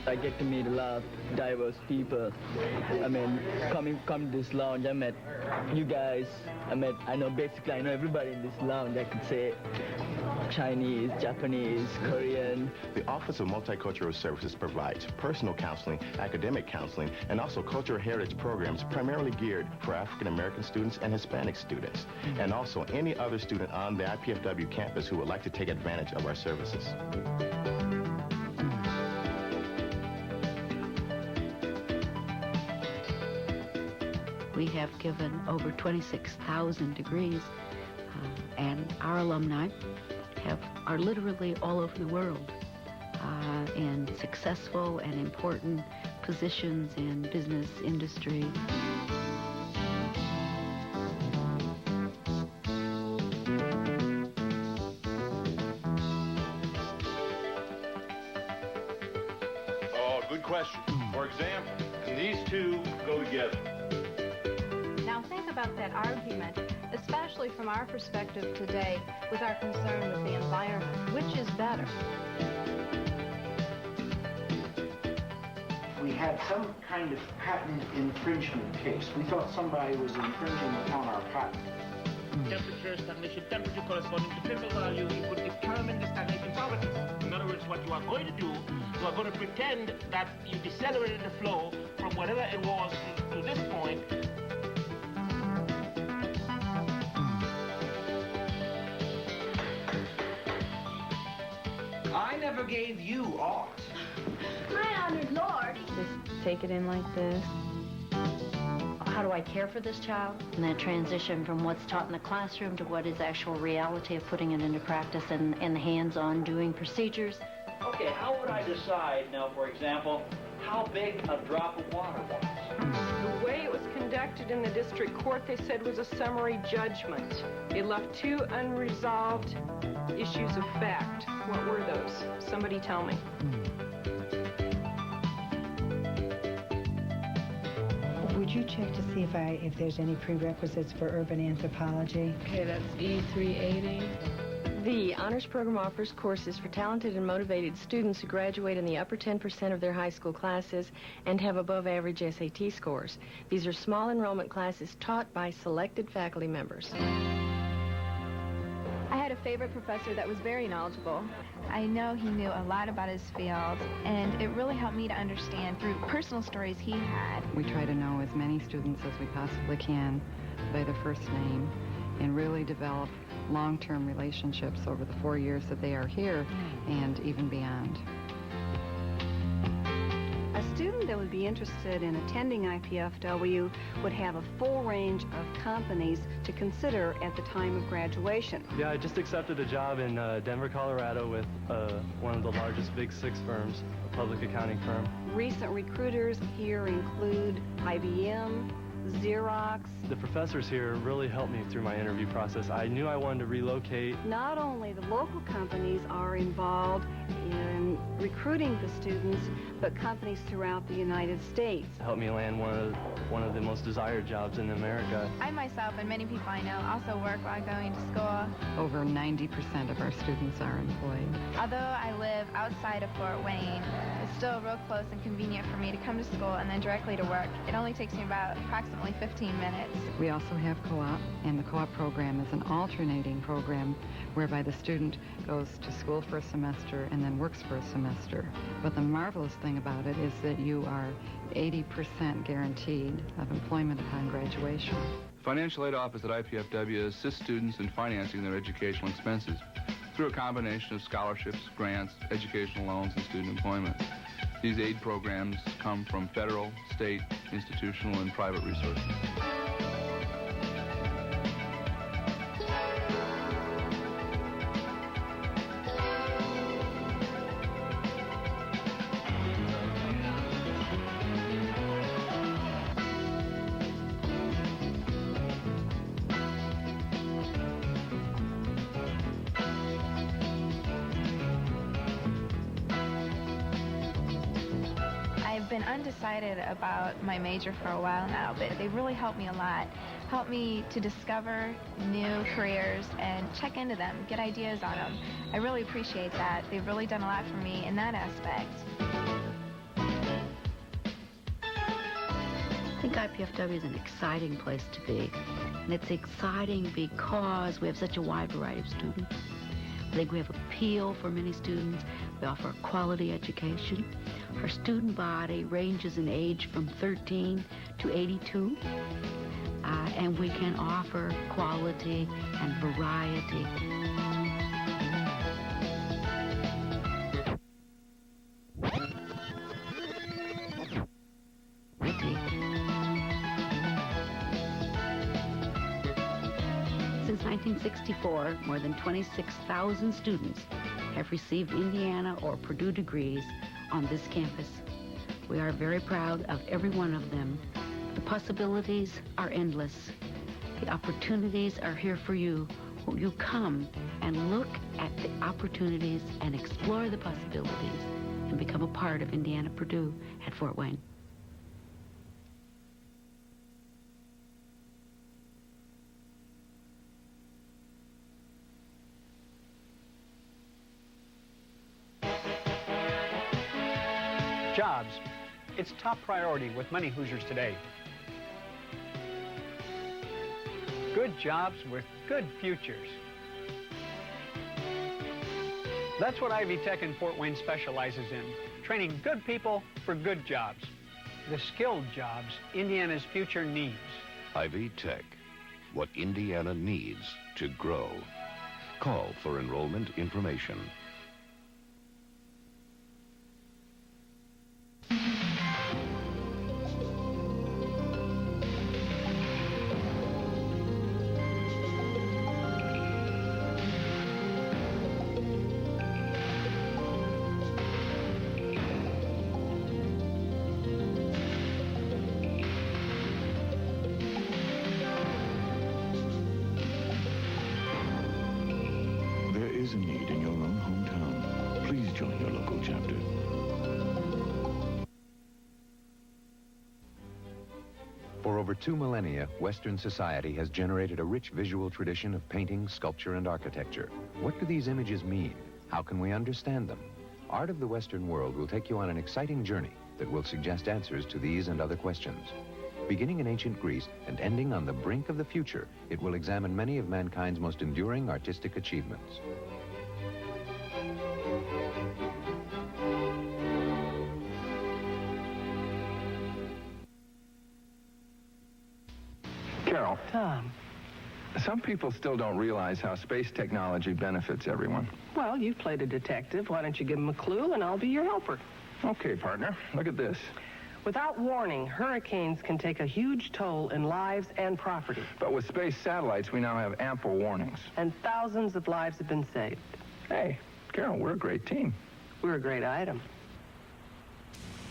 I get to meet a lot of diverse people. I mean, coming to this lounge, I met you guys. I know everybody in this lounge. I could say Chinese, Japanese, Korean. The Office of Multicultural Services provides personal counseling, academic counseling, and also cultural heritage programs primarily geared for African American students and Hispanic students, and also any other student on the IPFW campus who would like to take advantage of our services. We have given over 26,000 degrees, and our alumni are literally all over the world in successful and important positions in business, industry. Oh, good question. For example, can these two go together? Now think about that argument especially from our perspective today with our concern with the environment. Which is better? We had some kind of patent infringement case. We thought somebody was infringing upon our patent. Temperature, stagnation, temperature corresponding to physical value, you could determine the stagnation property. In other words, what you are going to do, you are going to pretend that you decelerated the flow from whatever it was to this point. I never gave you aught. My honored lord. Just take it in like this. How do I care for this child? And that transition from what's taught in the classroom to what is actual reality of putting it into practice and the hands-on doing procedures. Okay, how would I decide now, for example, how big a drop of water was? The way it was conducted in the district court, they said, was a summary judgment. It left two unresolved issues of fact. What were those? Somebody tell me. Would you check to see if there's any prerequisites for urban anthropology? Okay, that's E380. The honors program offers courses for talented and motivated students who graduate in the upper 10% of their high school classes and have above average SAT scores. These are small enrollment classes taught by selected faculty members. I had a favorite professor that was very knowledgeable. I know he knew a lot about his field, and it really helped me to understand through personal stories he had. We try to know as many students as we possibly can by their first name and really develop long-term relationships over the 4 years that they are here and even beyond. A student that would be interested in attending IPFW would have a full range of companies to consider at the time of graduation. Yeah, I just accepted a job in Denver, Colorado with one of the largest Big Six firms, a public accounting firm. Recent recruiters here include IBM, Xerox. The professors here really helped me through my interview process. I knew I wanted to relocate. Not only the local companies are involved in recruiting the students, but companies throughout the United States. It helped me land one of the most desired jobs in America. I myself and many people I know also work while going to school. Over 90% of our students are employed. Although I live outside of Fort Wayne, it's still real close and convenient for me to come to school and then directly to work. It only takes me about approximately 15 minutes. We also have co-op, and the co-op program is an alternating program whereby the student goes to school for a semester and then works for a semester. But the marvelous thing about it is that you are 80% guaranteed of employment upon graduation. Financial aid office at IPFW assists students in financing their educational expenses through a combination of scholarships, grants, educational loans, and student employment. These aid programs come from federal, state, institutional, and private resources. Been undecided about my major for a while now, but they really helped me a lot. Helped me to discover new careers and check into them, get ideas on them. I really appreciate that. They've really done a lot for me in that aspect. I think IPFW is an exciting place to be. And it's exciting because we have such a wide variety of students. I think we have appeal for many students. We offer a quality education. Our student body ranges in age from 13 to 82. And we can offer quality and variety. Since 1964, more than 26,000 students have received Indiana or Purdue degrees on this campus. We are very proud of every one of them. The possibilities are endless. The opportunities are here for you. Will you come and look at the opportunities and explore the possibilities and become a part of Indiana Purdue at Fort Wayne? Jobs. It's top priority with many Hoosiers today. Good jobs with good futures. That's what Ivy Tech in Fort Wayne specializes in, training good people for good jobs. The skilled jobs Indiana's future needs. Ivy Tech, what Indiana needs to grow. Call for enrollment information. Is a need in your own hometown. Please join your local chapter. For over 2 millennia, Western society has generated a rich visual tradition of painting, sculpture, and architecture. What do these images mean? How can we understand them? Art of the Western world will take you on an exciting journey that will suggest answers to these and other questions. Beginning in ancient Greece and ending on the brink of the future, it will examine many of mankind's most enduring artistic achievements. Carol. Tom. Some people still don't realize how space technology benefits everyone. Well, you've played a detective. Why don't you give him a clue and I'll be your helper? Okay, partner. Look at this. Without warning, hurricanes can take a huge toll in lives and property. But with space satellites, we now have ample warnings. And thousands of lives have been saved. Hey, Carol, we're a great team. We're a great item.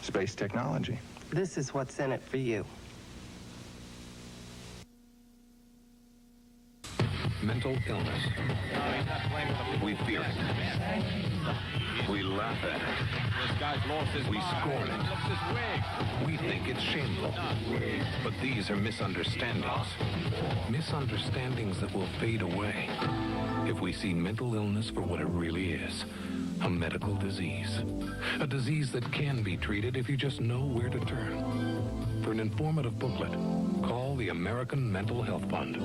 Space technology. This is what's in it for you. Mental illness. We fear it. We laugh at it. This guy's lost his We mind. scorn it. He looks his wig. We think it's shameful. But these are misunderstandings. Misunderstandings that will fade away if we see mental illness for what it really is. A medical disease. A disease that can be treated if you just know where to turn. For an informative booklet, call the American Mental Health Fund.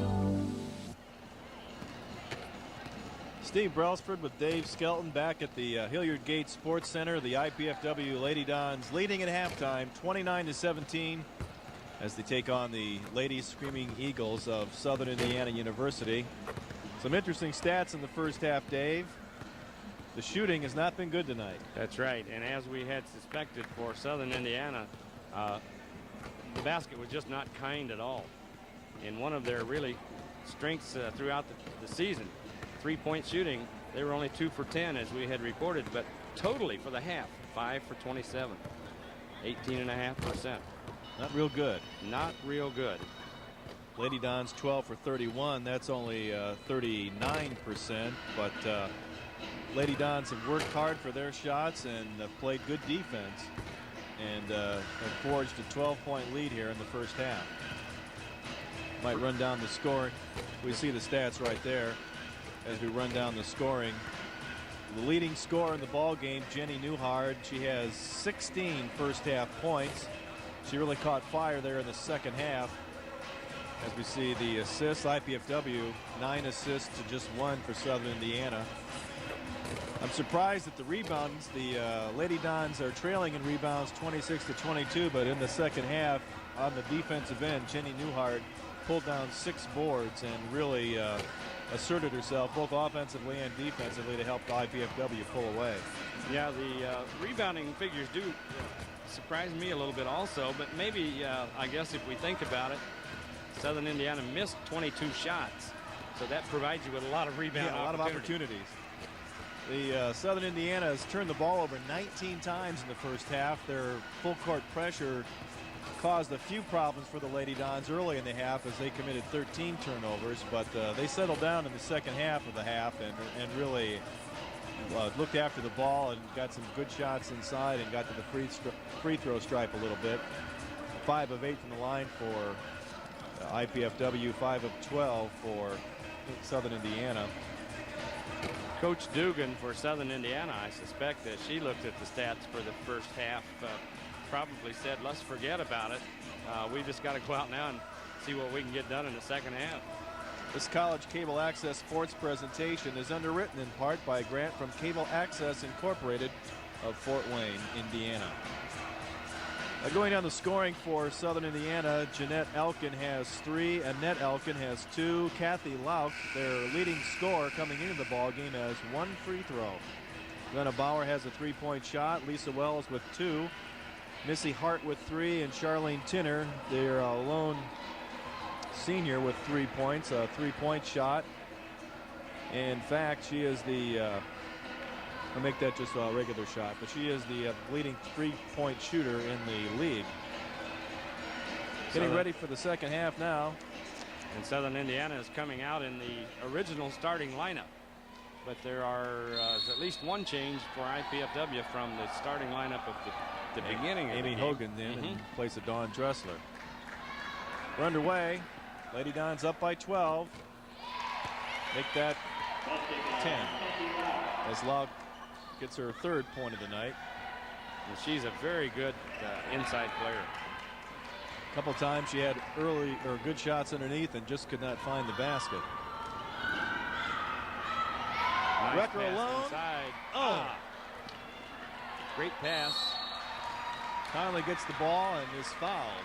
Steve Brailsford with Dave Skelton back at the Hilliard Gate Sports Center. The IPFW Lady Dons leading at halftime, 29-17, as they take on the Lady Screaming Eagles of Southern Indiana University. Some interesting stats in the first half, Dave. The shooting has not been good tonight. That's right, and as we had suspected for Southern Indiana, the basket was just not kind at all. And one of their really strengths throughout the season, three-point shooting, they were only 2 for 10 as we had reported, but totally for the half, 5 for 27, 18.5%. Not real good. Not real good. Lady Dons 12 for 31. That's only 39%, but Lady Dons have worked hard for their shots and have played good defense and have forged a 12-point lead here in the first half. Might run down the score. We see the stats right there as we run down the scoring. The leading scorer in the ball game, Jenny Newhard, she has 16 first half points. She really caught fire there in the second half. As we see the assists, IPFW 9 assists to just 1 for Southern Indiana. I'm surprised at the rebounds. The Lady Dons are trailing in rebounds 26-22, but in the second half on the defensive end, Jenny Newhard pulled down 6 boards and really asserted herself both offensively and defensively to help the IPFW pull away. Yeah, the rebounding figures do surprise me a little bit also, but maybe I guess if we think about it, Southern Indiana missed 22 shots, so that provides you with a lot of rebound a lot of opportunities. The Southern Indiana has turned the ball over 19 times in the first half. Their full court pressure caused a few problems for the Lady Dons early in the half as they committed 13 turnovers, but they settled down in the second half of the half and really looked after the ball and got some good shots inside and got to the free throw stripe a little bit. 5 of 8 from the line for IPFW, 5 of 12 for Southern Indiana. Coach Dugan for Southern Indiana, I suspect, as she looked at the stats for the first half, probably said, let's forget about it. We just got to go out now and see what we can get done in the second half. This college cable access sports presentation is underwritten in part by a grant from Cable Access Incorporated of Fort Wayne, Indiana. Going down the scoring for Southern Indiana, Jeanette Elkin has 3, Annette Elkin has 2, Kathy Lauk, their leading scorer coming into the ball game, has 1 free throw. Glenna Bauer has a 3-point shot, Lisa Wells with 2, Missy Hart with 3, and Charlene Tinner, their lone senior, with 3 points, a 3-point shot. In fact, she is the I'll make that just a regular shot, but she is the leading 3-point shooter in the league. Getting ready for the second half now. And Southern Indiana is coming out in the original starting lineup. But there is at least one change for IPFW from the starting lineup of the beginning of the Amy game. Hogan in place of Dawn Dressler. We're underway. Lady Dons up by 12. Make that 10. As Lauk gets her 3rd point of the night. And she's a very good inside player. A couple times she had good shots underneath and just could not find the basket. Nice Wrecker pass alone. Inside. Oh. Great pass. Conley gets the ball and is fouled.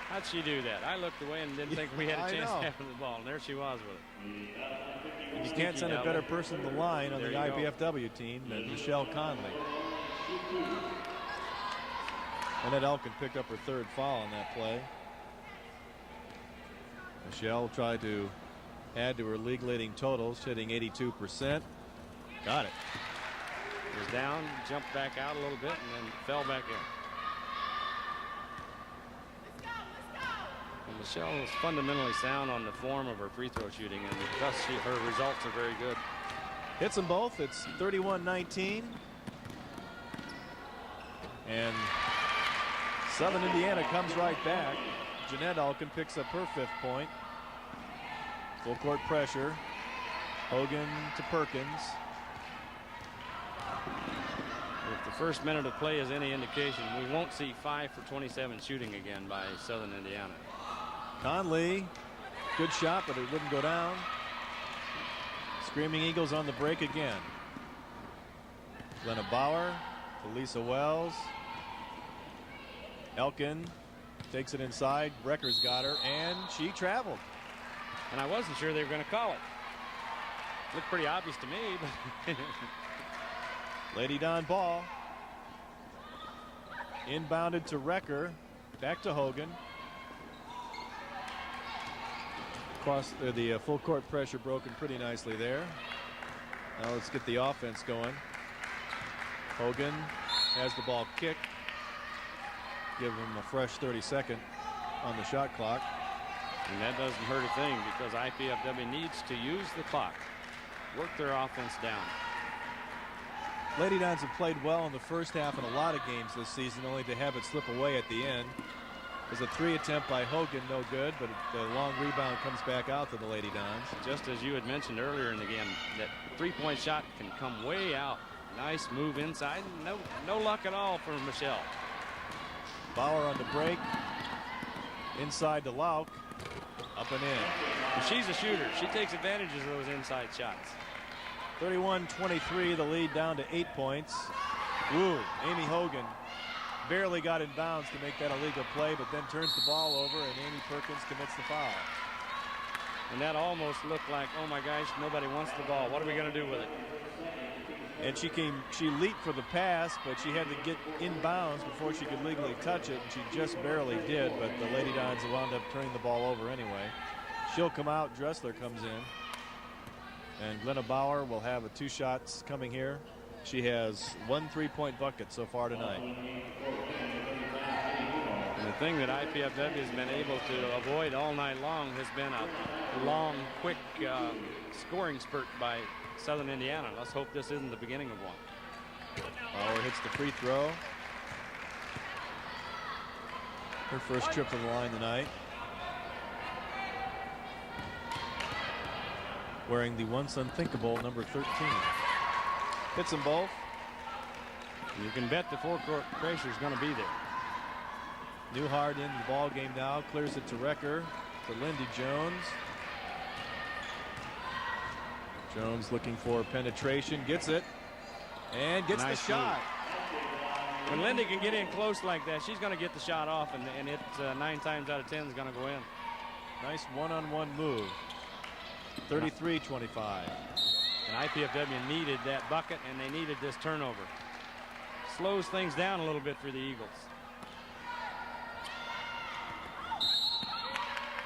How'd she do that? I looked away and didn't think we had a chance know. to have the ball, and there she was with it. You can't send a better person to the line on the IPFW team than Michelle Conley. Annette Elkin picked up her 3rd foul on that play. Michelle tried to add to her league leading totals, hitting 82%. Got it. Was down, jumped back out a little bit, and then fell back in. And Michelle is fundamentally sound on the form of her free throw shooting, and thus her results are very good. Hits them both. It's 31-19. And Southern Indiana comes right back. Jeanette Elkin picks up her 5th point. Full court pressure. Hogan to Perkins. If the first minute of play is any indication, we won't see 5 for 27 shooting again by Southern Indiana. Conley, good shot, but it wouldn't go down. Screaming Eagles on the break again. Glenna Bauer to Lisa Wells. Elkin takes it inside. Brecker's got her, and she traveled. And I wasn't sure they were going to call it. Looked pretty obvious to me. But Lady Don ball. Inbounded to Wrecker. Back to Hogan. Across the full court pressure broken pretty nicely there. Now let's get the offense going. Hogan has the ball kicked. Give him a fresh 32nd on the shot clock. And that doesn't hurt a thing because IPFW needs to use the clock. Work their offense down. Lady Dons have played well in the first half in a lot of games this season, only to have it slip away at the end. There's a 3 attempt by Hogan, no good, but the long rebound comes back out to the Lady Dons. Just as you had mentioned earlier in the game, that 3-point shot can come way out. Nice move inside. No luck at all for Michelle. Bauer on the break. Inside to Lauk. Up and in. And she's a shooter. She takes advantage of those inside shots. 31-23, the lead down to 8 points. Ooh, Amy Hogan barely got in bounds to make that a legal play, but then turns the ball over, and Amy Perkins commits the foul. And that almost looked like, oh my gosh, nobody wants the ball. What are we going to do with it? And she leaped for the pass, but she had to get in bounds before she could legally touch it, and she just barely did, but the Lady Dons wound up turning the ball over anyway. She'll come out, Dressler comes in, and Glenna Bauer will have 2 shots coming here. She has 1 3-point bucket so far tonight. And the thing that IPFW has been able to avoid all night long has been a long, quick scoring spurt by Southern Indiana. Let's hope this isn't the beginning of one. Bauer hits the free throw. Her first trip to the line tonight. wearing the once unthinkable number 13. Hits them both. You can bet the forecourt pressure is going to be there. Newhart in the ball game now. Clears it to Recker. To Lindy Jones. Jones looking for penetration. Gets it. And gets Nice the shot. Move. When Lindy can get in close like that, she's going to get the shot off, and it 9 times out of 10 is going to go in. Nice one-on-one move. 33-25. And IPFW needed that bucket, and they needed this turnover. Slows things down a little bit for the Eagles.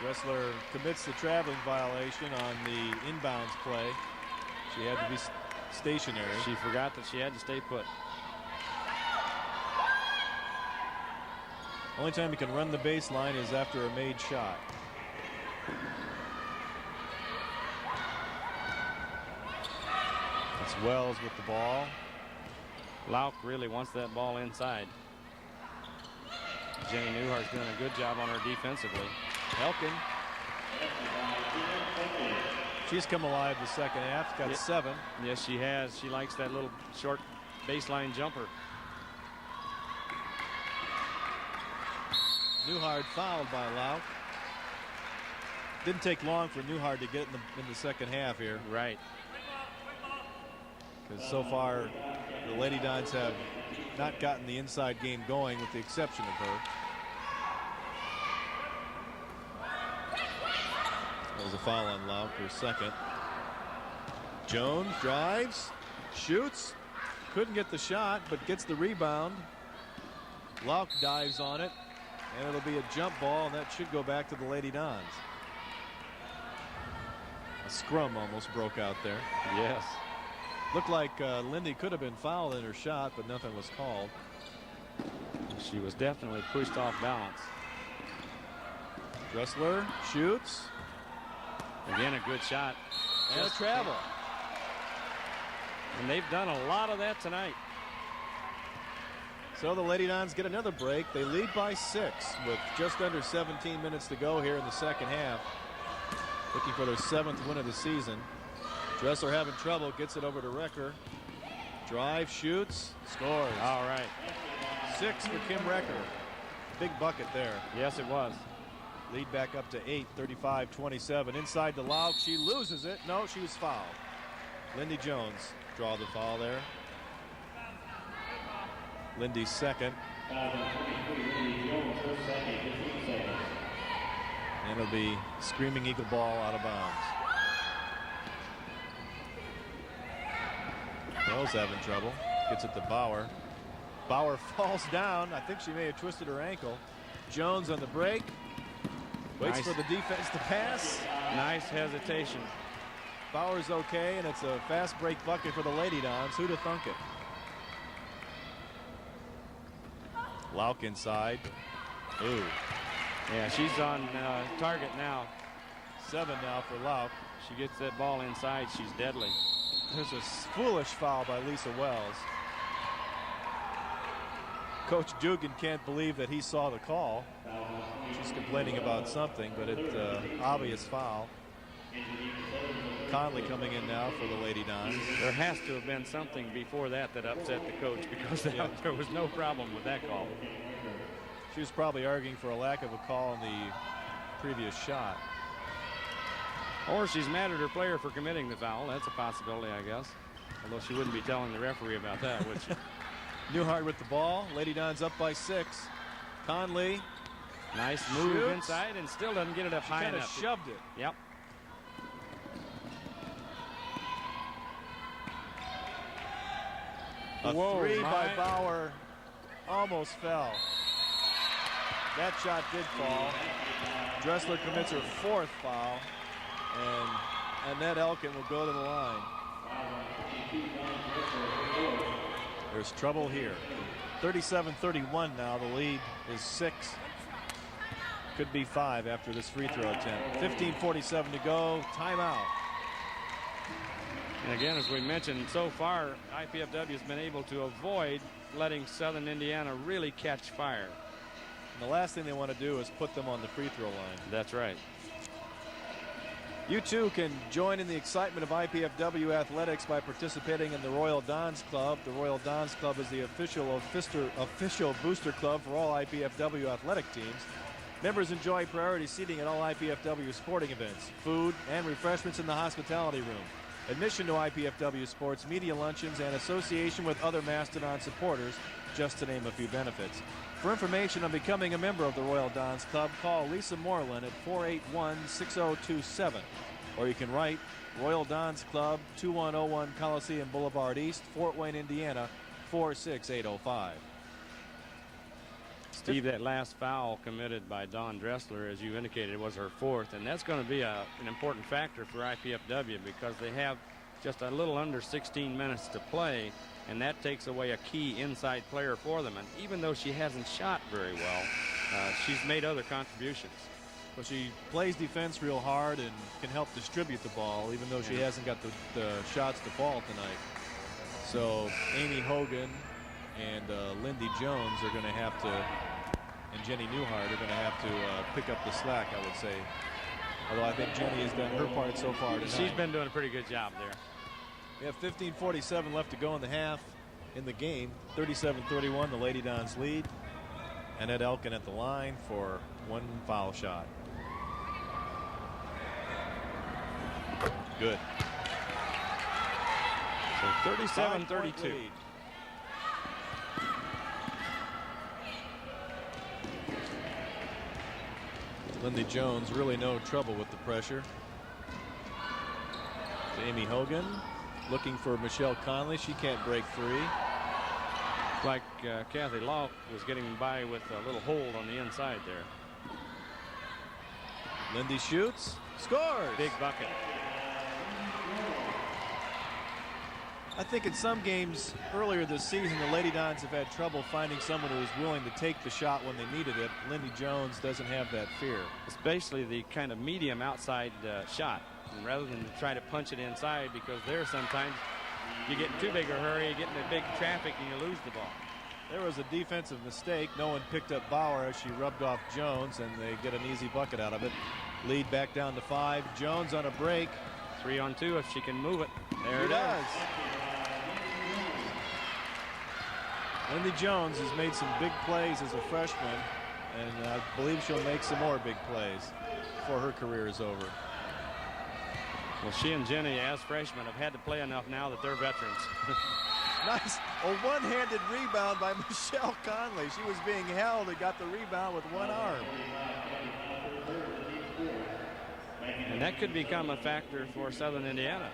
Dressler commits the traveling violation on the inbounds play. She had to be stationary. She forgot that she had to stay put. Only time you can run the baseline is after a made shot. It's Wells with the ball. Lauk really wants that ball inside. Jenny Newhart's doing a good job on her defensively. Elkin. She's come alive the second half. Got 7. Yes, she has. She likes that little short baseline jumper. Newhart fouled by Lauk. Didn't take long for Newhart to get in the second half here. Right. Because so far, the Lady Dons have not gotten the inside game going, with the exception of her. That was a foul on Lauk, her second. Jones drives, shoots, couldn't get the shot, but gets the rebound. Lauk dives on it, and it'll be a jump ball, and that should go back to the Lady Dons. A scrum almost broke out there. Yes. Looked like Lindy could have been fouled in her shot, but nothing was called. She was definitely pushed off balance. Dressler shoots. Again, a good shot. And a travel. And they've done a lot of that tonight. So the Lady Dons get another break. They lead by 6 with just under 17 minutes to go here in the second half. Looking for their 7th win of the season. Dressler having trouble, gets it over to Recker. Drive, shoots, scores. All right. 6 for Kim Recker. Big bucket there. Yes, it was. Lead back up to 8, 35-27. Inside to Lauk, she loses it. No, she was fouled. Lindy Jones draw the foul there. Lindy's second. And it'll be screaming Eagle ball out of bounds. Wells having trouble. Gets it to Bauer. Bauer falls down. I think she may have twisted her ankle. Jones on the break. Waits for the defense to pass. Nice hesitation. Bauer's okay, and it's a fast break bucket for the Lady Dons. Who'd have thunk it? Lauk inside. Ooh. Yeah, she's on target now. 7 now for Lauk. She gets that ball inside, she's deadly. There's a foolish foul by Lisa Wells. Coach Dugan can't believe that he saw the call. She's complaining about something, but it's obvious foul. Conley coming in now for the Lady Dons. There has to have been something before that upset the coach, because there was no problem with that call. She was probably arguing for a lack of a call in the previous shot. Or she's mad at her player for committing the foul. That's a possibility, I guess. Although she wouldn't be telling the referee about that, would she? Newhart with the ball. Lady Dons up by 6. Conley. Nice move inside, and still doesn't get it up high enough. She kind of shoved it. Yep. A 3 by Bauer almost fell. That shot did fall. Dressler commits her 4th foul, and Annette Elkin will go to the line. There's trouble here. 37-31 now. The lead is 6. Could be 5 after this free throw attempt. 15:47 to go. Timeout. And again, as we mentioned, so far, IPFW has been able to avoid letting Southern Indiana really catch fire. And the last thing they want to do is put them on the free throw line. That's right. You too can join in the excitement of IPFW athletics by participating in the Royal Dons Club. The Royal Dons Club is the official booster club for all IPFW athletic teams. Members enjoy priority seating at all IPFW sporting events, food and refreshments in the hospitality room, admission to IPFW sports, media luncheons, and association with other Mastodon supporters, just to name a few benefits. For information on becoming a member of the Royal Dons Club, call Lisa Moreland at 481-6027. Or you can write Royal Dons Club, 2101 Coliseum Boulevard East, Fort Wayne, Indiana, 46805. Steve, that last foul committed by Dawn Dressler, as you indicated, was her fourth, and that's going to be an important factor for IPFW because they have just a little under 16 minutes to play, and that takes away a key inside player for them. And even though she hasn't shot very well, she's made other contributions. Well, she plays defense real hard and can help distribute the ball, even though she hasn't got the shots to fall tonight. So Amy Hogan and Lindy Jones are going to have to, and Jenny Newhart are going to have to pick up the slack, I would say. Although I think Jenny has done her part so far tonight. She's been doing a pretty good job there. We have 15:47 left to go in the half in the game. 37-31, the Lady Dons lead. Annette Elkin at the line for one foul shot. Good. So 37-32. Lindy Jones really no trouble with the pressure. Amy Hogan looking for Michelle Conley. She can't break free. Like Kathy Locke was getting by with a little hold on the inside there. Lindy shoots, scores. Big bucket. I think in some games earlier this season, the Lady Dons have had trouble finding someone who is willing to take the shot when they needed it. Lindy Jones doesn't have that fear. Especially the kind of medium outside shot, and rather than try to punch it inside, because there sometimes you get in too big a hurry, you get into big traffic, and you lose the ball. There was a defensive mistake. No one picked up Bauer as she rubbed off Jones, and they get an easy bucket out of it. Lead back down to 5. Jones on a break. 3-on-2 if she can move it. There She it does. is. Lindy Jones has made some big plays as a freshman, and I believe she'll make some more big plays before her career is over. Well, she and Jenny, as freshmen, have had to play enough now that they're veterans. Nice. A one-handed rebound by Michelle Conley. She was being held and got the rebound with one arm. And that could become a factor for Southern Indiana.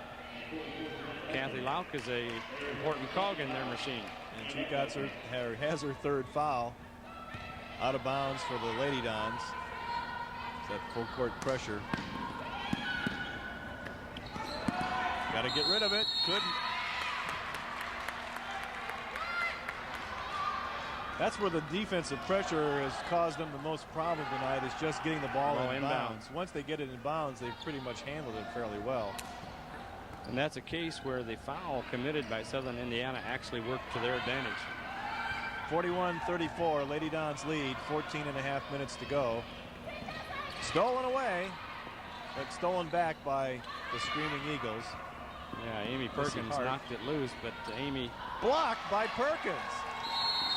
Kathy Lauck is a important cog in their machine. And she has her third foul. Out of bounds for the Lady Dons. That full court pressure. Got to get rid of it. Couldn't. That's where the defensive pressure has caused them the most problem tonight, is just getting the ball in bounds. Once they get it in bounds, they've pretty much handled it fairly well. And that's a case where the foul committed by Southern Indiana actually worked to their advantage. 41-34, Lady Dons lead, 14.5 minutes to go. Stolen away, but stolen back by the Screaming Eagles. Yeah, Amy Perkins knocked it loose, but Amy... Blocked by Perkins.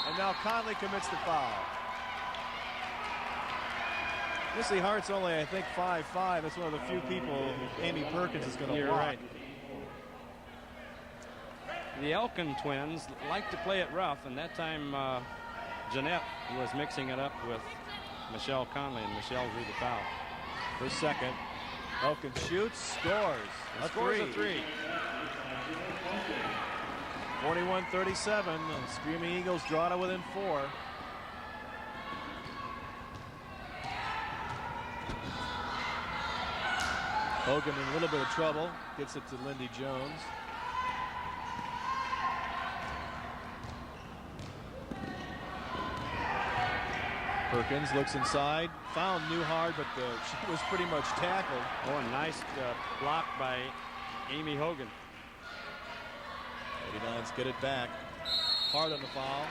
And now Conley commits the foul. Missy Hart's only, I think, 5'5". That's one of the few people Amy Perkins is going to block. Right. The Elkin twins like to play it rough, and that time Jeanette was mixing it up with Michelle Conley, and Michelle drew the foul. For second, Elkin shoots, scores. Scores a three. 41-37, and Screaming Eagles draw to within 4. Hogan in a little bit of trouble, gets it to Lindy Jones. Perkins looks inside, found Newhart, but she was pretty much tackled. Oh, a nice block by Amy Hogan. Lady Dons get it back. Hard on the foul.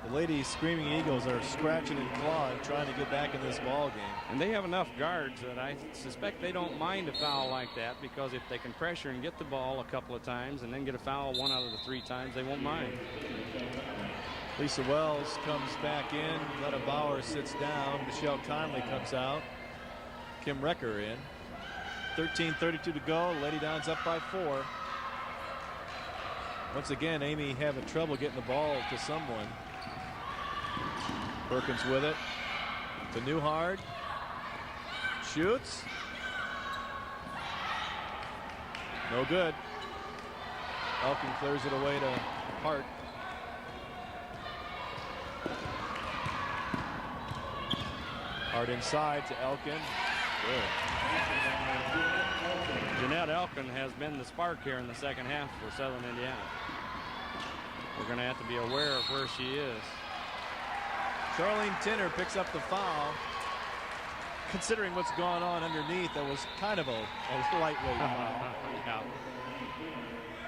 The Lady Screaming Eagles are scratching and clawing, trying to get back in this ball game. And they have enough guards that I suspect they don't mind a foul like that, because if they can pressure and get the ball a couple of times and then get a foul 1 out of the 3 times, they won't mind. Lisa Wells comes back in. Letta Bauer sits down. Michelle Conley comes out. Kim Recker in. 13:32 to go. Lady Dons up by 4. Once again, Amy having trouble getting the ball to someone. Perkins with it to Newhard. Shoots. No good. Elkin clears it away to Hart. Hart inside to Elkin. Good. Jeanette Elkin has been the spark here in the second half for Southern Indiana. We're going to have to be aware of where she is. Charlene Tinner picks up the foul. Considering what's gone on underneath, that was kind of a lightweight foul. Yeah.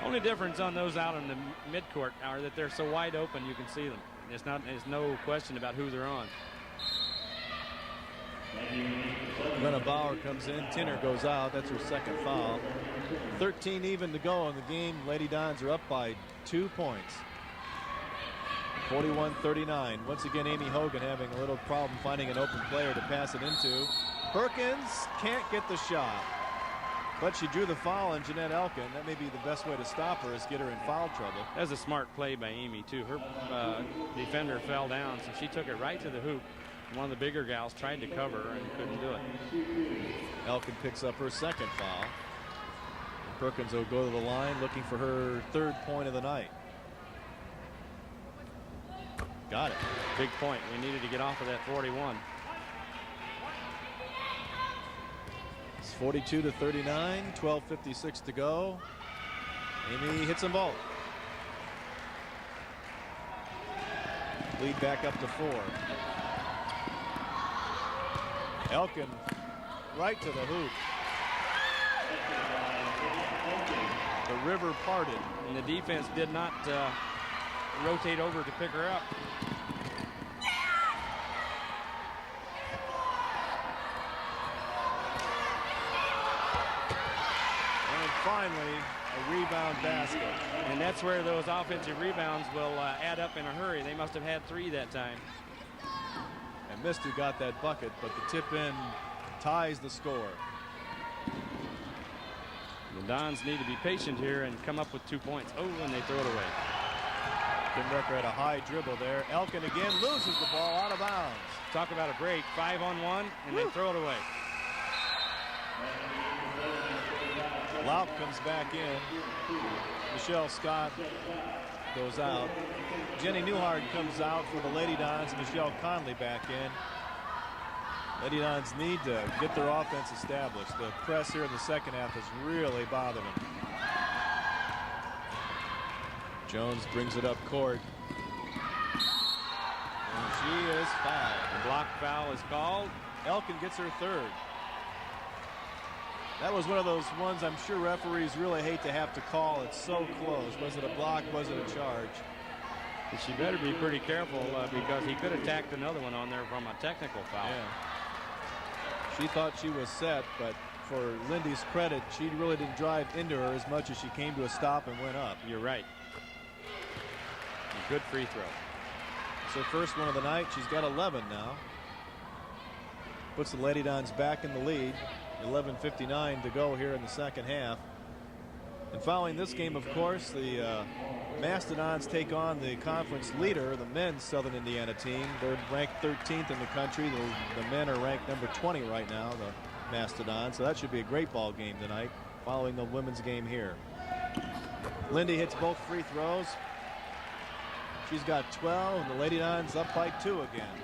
Only difference on those out in the midcourt are that they're so wide open you can see them. There's no question about who they're on. Lena Bauer comes in. Tinner goes out. That's her second foul. 13 even to go in the game. Lady Dons are up by 2 points. 41-39. Once again, Amy Hogan having a little problem finding an open player to pass it into. Perkins can't get the shot, but she drew the foul on Jeanette Elkin. That may be the best way to stop her, is get her in foul trouble. That was a smart play by Amy, too. Her defender fell down, so she took it right to the hoop. One of the bigger gals tried to cover and couldn't do it. Elkin picks up her second foul. Perkins will go to the line looking for her 3rd point of the night. Got it. Big point. We needed to get off of that 41. It's 42-39. 12:56 to go. Amy hits them both. Lead back up to 4. Elkin right to the hoop. The river parted. And the defense did not rotate over to pick her up. And finally, a rebound basket. And that's where those offensive rebounds will add up in a hurry. They must have had 3 that time. And Mister got that bucket, but the tip in ties the score. The Dons need to be patient here and come up with 2 points. Oh, and they throw it away. Kim Recker had a high dribble there. Elkin again loses the ball out of bounds. Talk about a break. 5-on-1, and they throw it away. Lauk comes back in. Michelle Scott goes out. Jenny Newhard comes out for the Lady Dons. Michelle Conley back in. Lady Dons need to get their offense established. The press here in the second half has really bothered them. Jones brings it up court. And she is fouled. A block foul is called. Elkin gets her 3rd. That was one of those ones I'm sure referees really hate to have to call. It's so close. Was it a block? Was it a charge? But she better be pretty careful because he could have tacked another one on there from a technical foul. Yeah. She thought she was set, but for Lindy's credit, she really didn't drive into her as much as she came to a stop and went up. You're right. A good free throw. It's her first one of the night. She's got 11 now. Puts the Lady Dons back in the lead. 11:59 to go here in the second half. And following this game, of course, the Mastodons take on the conference leader, the men's Southern Indiana team. They're ranked 13th in the country. The men are ranked number 20 right now, the Mastodons. So that should be a great ball game tonight, following the women's game here. Lindy hits both free throws. She's got 12, and the Lady Dons up by 2 again.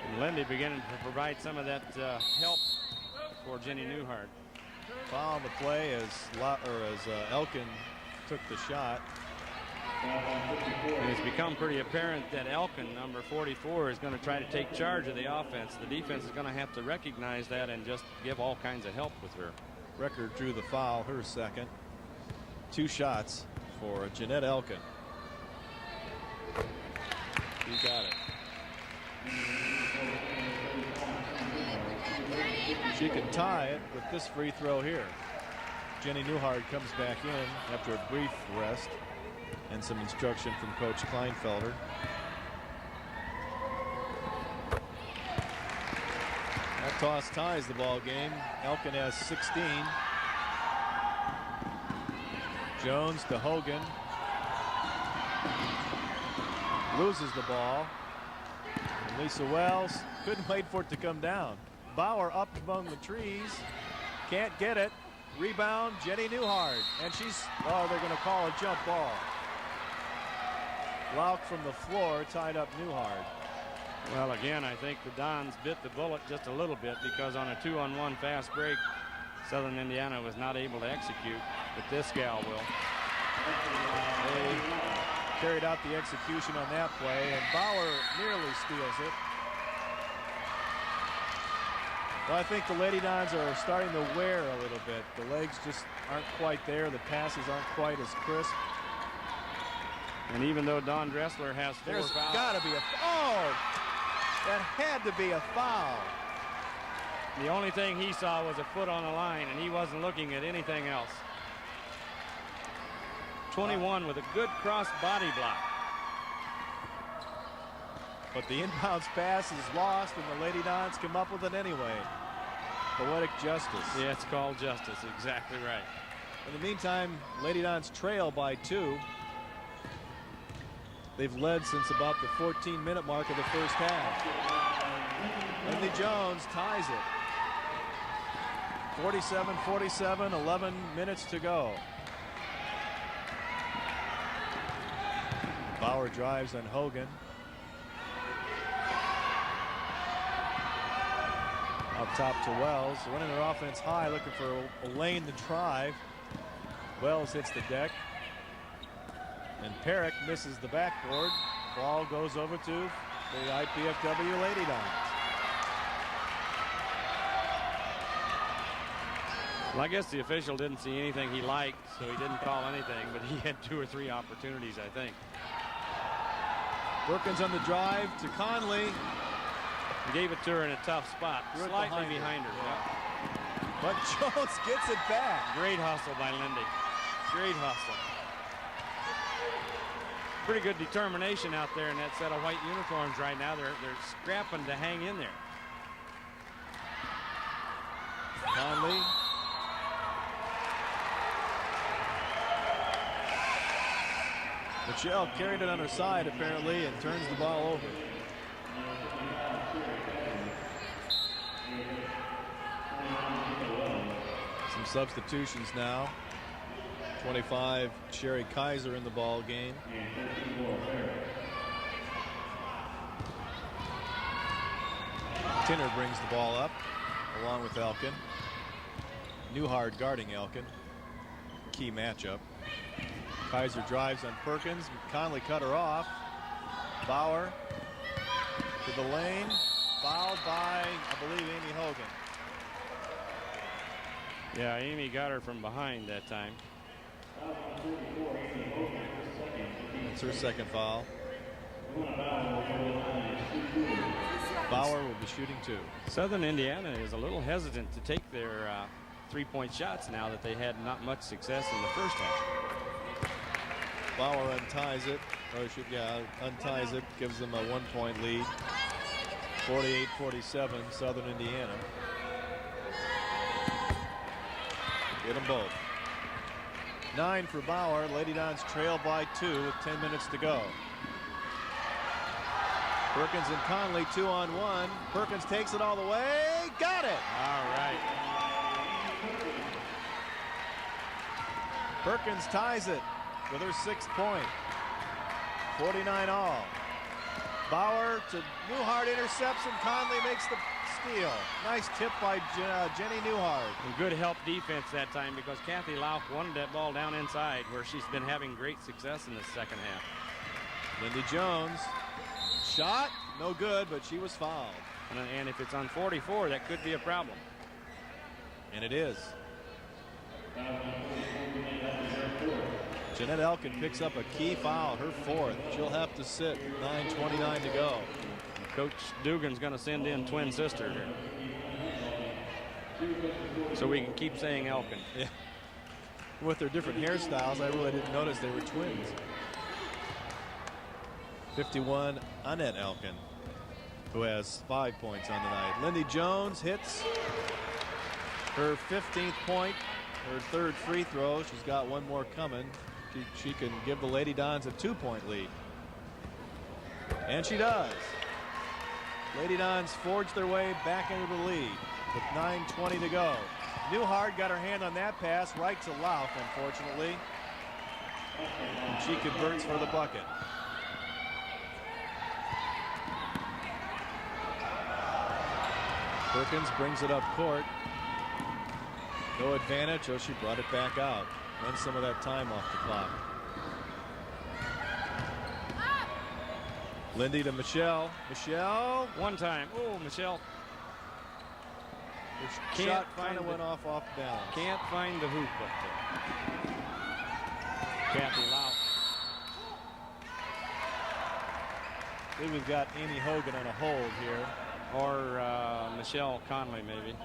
And Lindy beginning to provide some of that help for Jenny Newhart. Foul on the play as Elkin took the shot. And it's become pretty apparent that Elkin, number 44, is going to try to take charge of the offense. The defense is going to have to recognize that and just give all kinds of help with her. Record drew the foul, her second. 2 shots for Jeanette Elkin. He got it. She can tie it with this free throw here. Jenny Newhart comes back in after a brief rest and some instruction from Coach Kleinfelder. That toss ties the ball game. Elkin has 16. Jones to Hogan. Loses the ball. And Lisa Wells couldn't wait for it to come down. Bauer up among the trees. Can't get it. Rebound, Jenny Newhart. And she's, oh, they're going to call a jump ball. Lauk from the floor tied up Newhart. Well, again, I think the Dons bit the bullet just a little bit, because on a 2-on-1 fast break, Southern Indiana was not able to execute, but this gal will. They carried out the execution on that play, and Bauer nearly steals it. Well, I think the Lady Dons are starting to wear a little bit. The legs just aren't quite there. The passes aren't quite as crisp. And even though Don Dressler has 4 There's fouls. got to be a, oh, that had to be a foul. The only thing he saw was a foot on the line, and he wasn't looking at anything else. 21 with a good cross body block. But the inbounds pass is lost, and the Lady Dons come up with it anyway. Poetic justice. Yeah, it's called justice. Exactly right. In the meantime, Lady Dons trail by 2. They've led since about the 14-minute mark of the first half. Lindsey Jones ties it. 47-47, 11 minutes to go. Bauer drives on Hogan. Up top to Wells, running their offense high, looking for a lane to drive. Wells hits the deck. And Perrick misses the backboard. Ball goes over to the IPFW Lady Dons. Well, I guess the official didn't see anything he liked, so he didn't call anything, but he had 2 or 3 opportunities, I think. Perkins on the drive to Conley. He gave it to her in a tough spot, slightly behind her. Yeah. But Jones gets it back. Great hustle by Lindy. Great hustle. Pretty good determination out there in that set of white uniforms right now. They're scrapping to hang in there. Conley. Michelle carried it on her side apparently and turns the ball over. Some substitutions now. 25, Sherry Kaiser in the ball game. Tinner brings the ball up along with Elkin. Newhart guarding Elkin. Key matchup. Kaiser drives on Perkins. Conley cut her off. Bauer to the lane. Fouled by, I believe, Amy Hogan. Yeah, Amy got her from behind that time. That's her second foul. Bauer will be shooting 2. Southern Indiana is a little hesitant to take their 3-point shots now that they had not much success in the first half. Bauer unties it, or unties it, gives them a 1-point lead. 48-47, Southern Indiana. Get them both. 9 for Bauer. Lady Dons trail by 2 with 10 minutes to go. Perkins and Conley 2-on-1. Perkins takes it all the way. Got it. All right. Perkins ties it with her 6th point. 49 all. Bauer to Newhart, intercepts, and Conley makes the steal. Nice tip by Jenny Newhart. And good help defense that time, because Kathy Lauk wanted that ball down inside, where she's been having great success in the second half. Lindy Jones. Shot, no good, but she was fouled. And if it's on 44, that could be a problem. And it is. Jeanette Elkin picks up a key foul, her 4th. She'll have to sit. 9:29 to go. Coach Dugan's going to send in twin sister here, so we can keep saying Elkin. Yeah. With their different hairstyles, I really didn't notice they were twins. 51, Annette Elkin, who has 5 points on the night. Lindy Jones hits her 15th point, her 3rd free throw. She's got one more coming. She can give the Lady Dons a 2-point lead. And she does. Lady Dons forge their way back into the lead with 9:20 to go. Newhart got her hand on that pass right to Lauf, unfortunately. And she converts for the bucket. Perkins brings it up court. No advantage. Oh, she brought it back out. Run some of that time off the clock. Lindy to Michelle. Michelle. One time. Oh, Michelle. Her shot kind of went off balance. Can't find the hoop up there. Kathy Lauf. I think we've got Amy Hogan on a hold here. Or Michelle Conley, maybe. It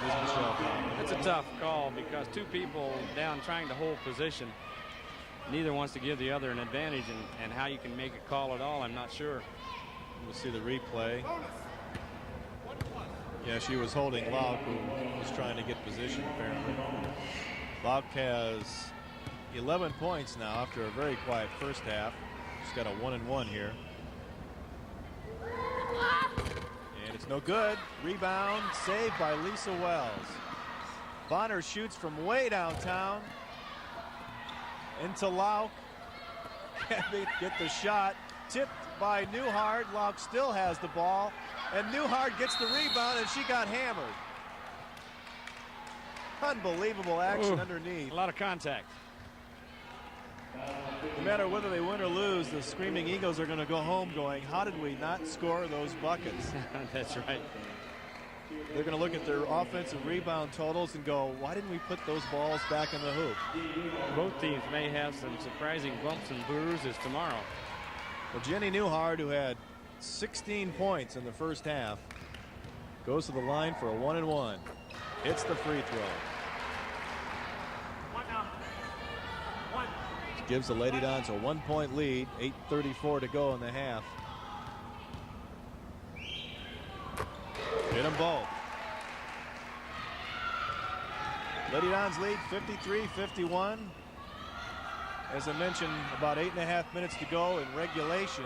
is Michelle Conley. It's a tough call because two people down trying to hold position. Neither wants to give the other an advantage, and how you can make a call at all, I'm not sure. We'll see the replay. Yeah, she was holding Lauk, who was trying to get position, apparently. Lauk has 11 points now after a very quiet first half. She's got a 1-and-1 here. And it's no good. Rebound saved by Lisa Wells. Bonner shoots from way downtown. Into Lauk. Can't get the shot. Tipped by Newhart. Lauk still has the ball. And Newhart gets the rebound, and she got hammered. Unbelievable action underneath. A lot of contact. No matter whether they win or lose, the Screaming Eagles are going to go home going, how did we not score those buckets? That's right. They're going to look at their offensive rebound totals and go, why didn't we put those balls back in the hoop? Both teams may have some surprising bumps and bruises tomorrow. Well, Jenny Newhart, who had 16 points in the first half, goes to the line for a 1-and-1. Hits the free throw. Gives the Lady Dons a 1-point lead. 8:34 to go in the half. Hit them both. Lady Dons lead 53-51. As I mentioned, about 8.5 minutes to go in regulation.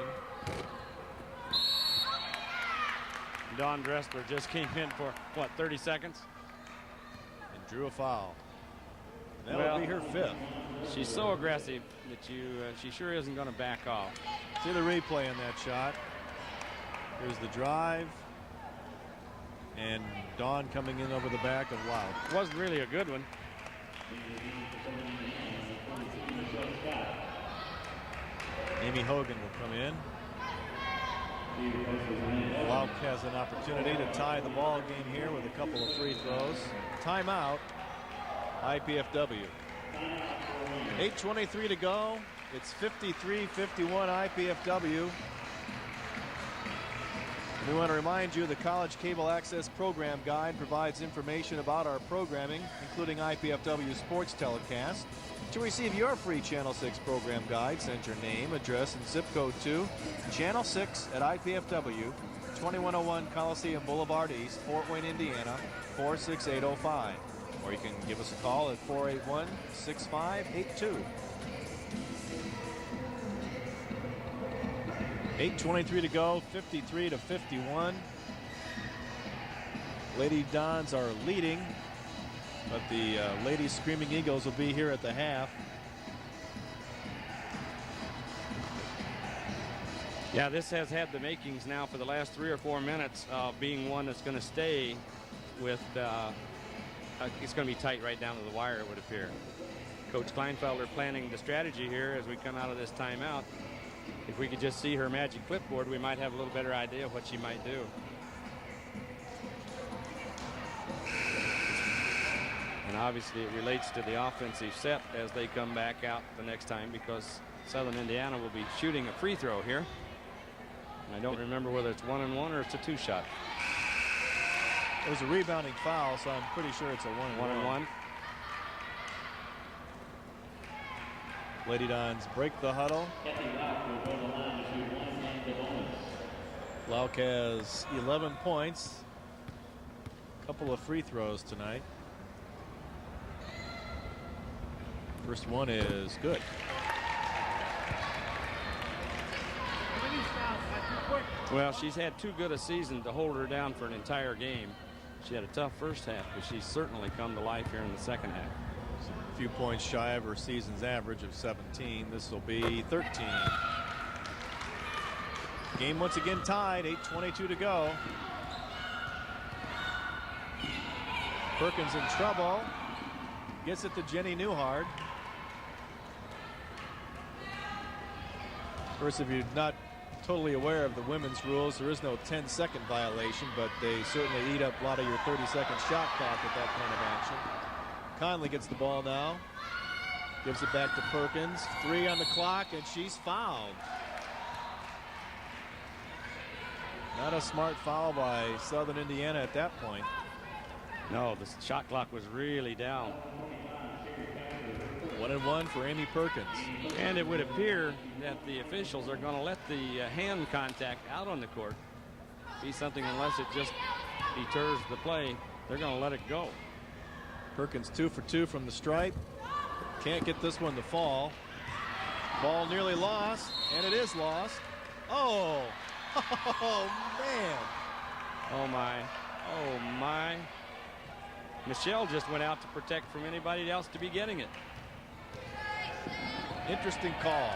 Dawn Dressler just came in for, what, 30 seconds? And drew a foul. That would be her 5th. She's so aggressive that she sure isn't going to back off. See the replay on that shot. Here's the drive. And Dawn coming in over the back of Lauk. Wasn't really a good one. Amy Hogan will come in. Lauk has an opportunity to tie the ball game here with a couple of free throws. Timeout, IPFW. 8:23 to go. It's 53-51 IPFW. We want to remind you the College Cable Access Program Guide provides information about our programming, including IPFW sports telecast. To receive your free Channel 6 program guide, send your name, address, and zip code to Channel 6 at IPFW, 2101 Coliseum Boulevard East, Fort Wayne, Indiana, 46805. Or you can give us a call at 481-6582. 8:23 to go, 53-51. Lady Dons are leading, but the Lady Screaming Eagles will be here at the half. Yeah, this has had the makings now for the last 3 or 4 minutes of being one that's going to stay with it's going to be tight right down to the wire, it would appear. Coach Kleinfelder planning the strategy here as we come out of this timeout. If we could just see her magic clipboard, we might have a little better idea of what she might do. And obviously it relates to the offensive set as they come back out the next time, because Southern Indiana will be shooting a free throw here. And I don't remember whether it's 1-and-1 or it's a 2-shot. It was a rebounding foul, so I'm pretty sure it's a 1-and-1. Lady Dons break the huddle. Lauk has 11 points. A couple of free throws tonight. First one is good. Well, she's had too good a season to hold her down for an entire game. She had a tough first half, but she's certainly come to life here in the second half. A few points shy of her season's average of 17. This will be 13. Game once again tied, 8:22 to go. Perkins in trouble. Gets it to Jenny Newhart. Of course, if you're not totally aware of the women's rules, there is no 10-second violation, but they certainly eat up a lot of your 30-second shot clock at that kind of action. Conley gets the ball now. Gives it back to Perkins. 3 on the clock, and she's fouled. Not a smart foul by Southern Indiana at that point. No, the shot clock was really down. 1-and-1 for Amy Perkins. And it would appear that the officials are going to let the hand contact out on the court be something, unless it just deters the play. They're going to let it go. Perkins 2 for 2 from the stripe. Can't get this one to fall. Ball nearly lost, and it is lost. Oh, oh man. Oh my, oh my. Michelle just went out to protect from anybody else to be getting it. Interesting call.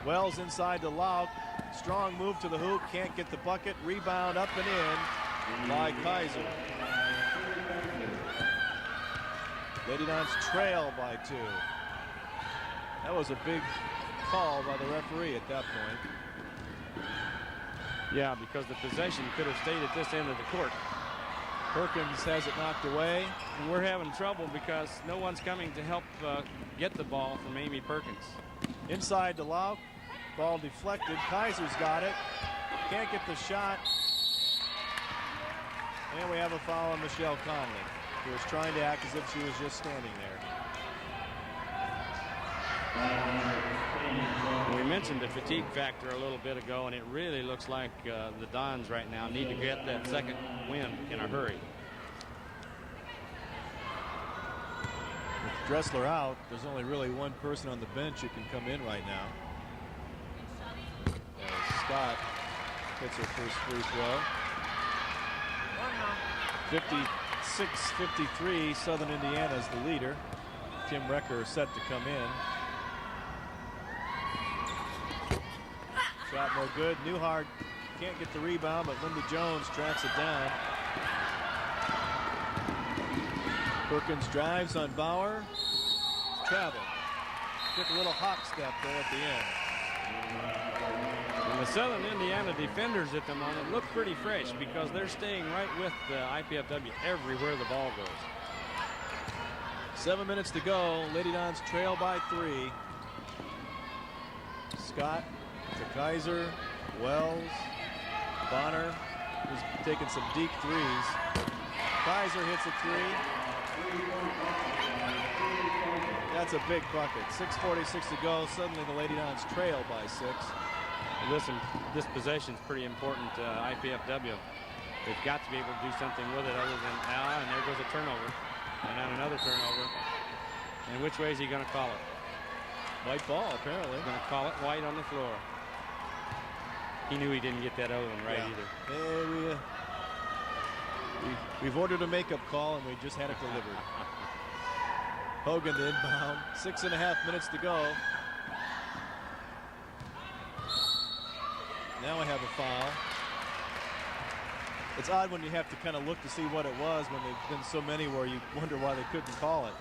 Wells inside to Lauk. Strong move to the hoop. Can't get the bucket. Rebound up and in by Kaiser. Lady Dons trail by 2. That was a big call by the referee at that point. Yeah, because the possession could have stayed at this end of the court. Perkins has it knocked away. And we're having trouble because no one's coming to help get the ball from Amy Perkins. Inside to Lauk. Ball deflected. Kaiser's got it. Can't get the shot. And we have a foul on Michelle Conley, who was trying to act as if she was just standing there. We mentioned the fatigue factor a little bit ago, and it really looks like the Dons right now need to get that second win in a hurry. With Dressler out, there's only really one person on the bench who can come in right now. Scott hits her first free throw. 56-53, Southern Indiana is the leader. Tim Recker set to come in. Shot no good. Newhart can't get the rebound, but Linda Jones tracks it down. Perkins drives on Bauer. Travel. Took a little hop step there at the end. And the Southern Indiana defenders at the moment look pretty fresh because they're staying right with the IPFW everywhere the ball goes. 7 minutes to go. Lady Dons trail by 3. Scott to Kaiser, Wells, Bonner, who's taking some deep threes. Kaiser hits a 3. That's a big bucket. 6:46 to go. Suddenly the Lady Dons trail by 6. Listen, this possession's pretty important to IPFW. They've got to be able to do something with it other than, and there goes a turnover. And then another turnover. And which way is he going to call it? White ball, apparently. He's going to call it white on the floor. He knew he didn't get that other one right either. We've ordered a makeup call, and we just had it delivered. Hogan to inbound. 6.5 minutes to go. Now we have a foul. It's odd when you have to kind of look to see what it was when there've been so many where you wonder why they couldn't call it.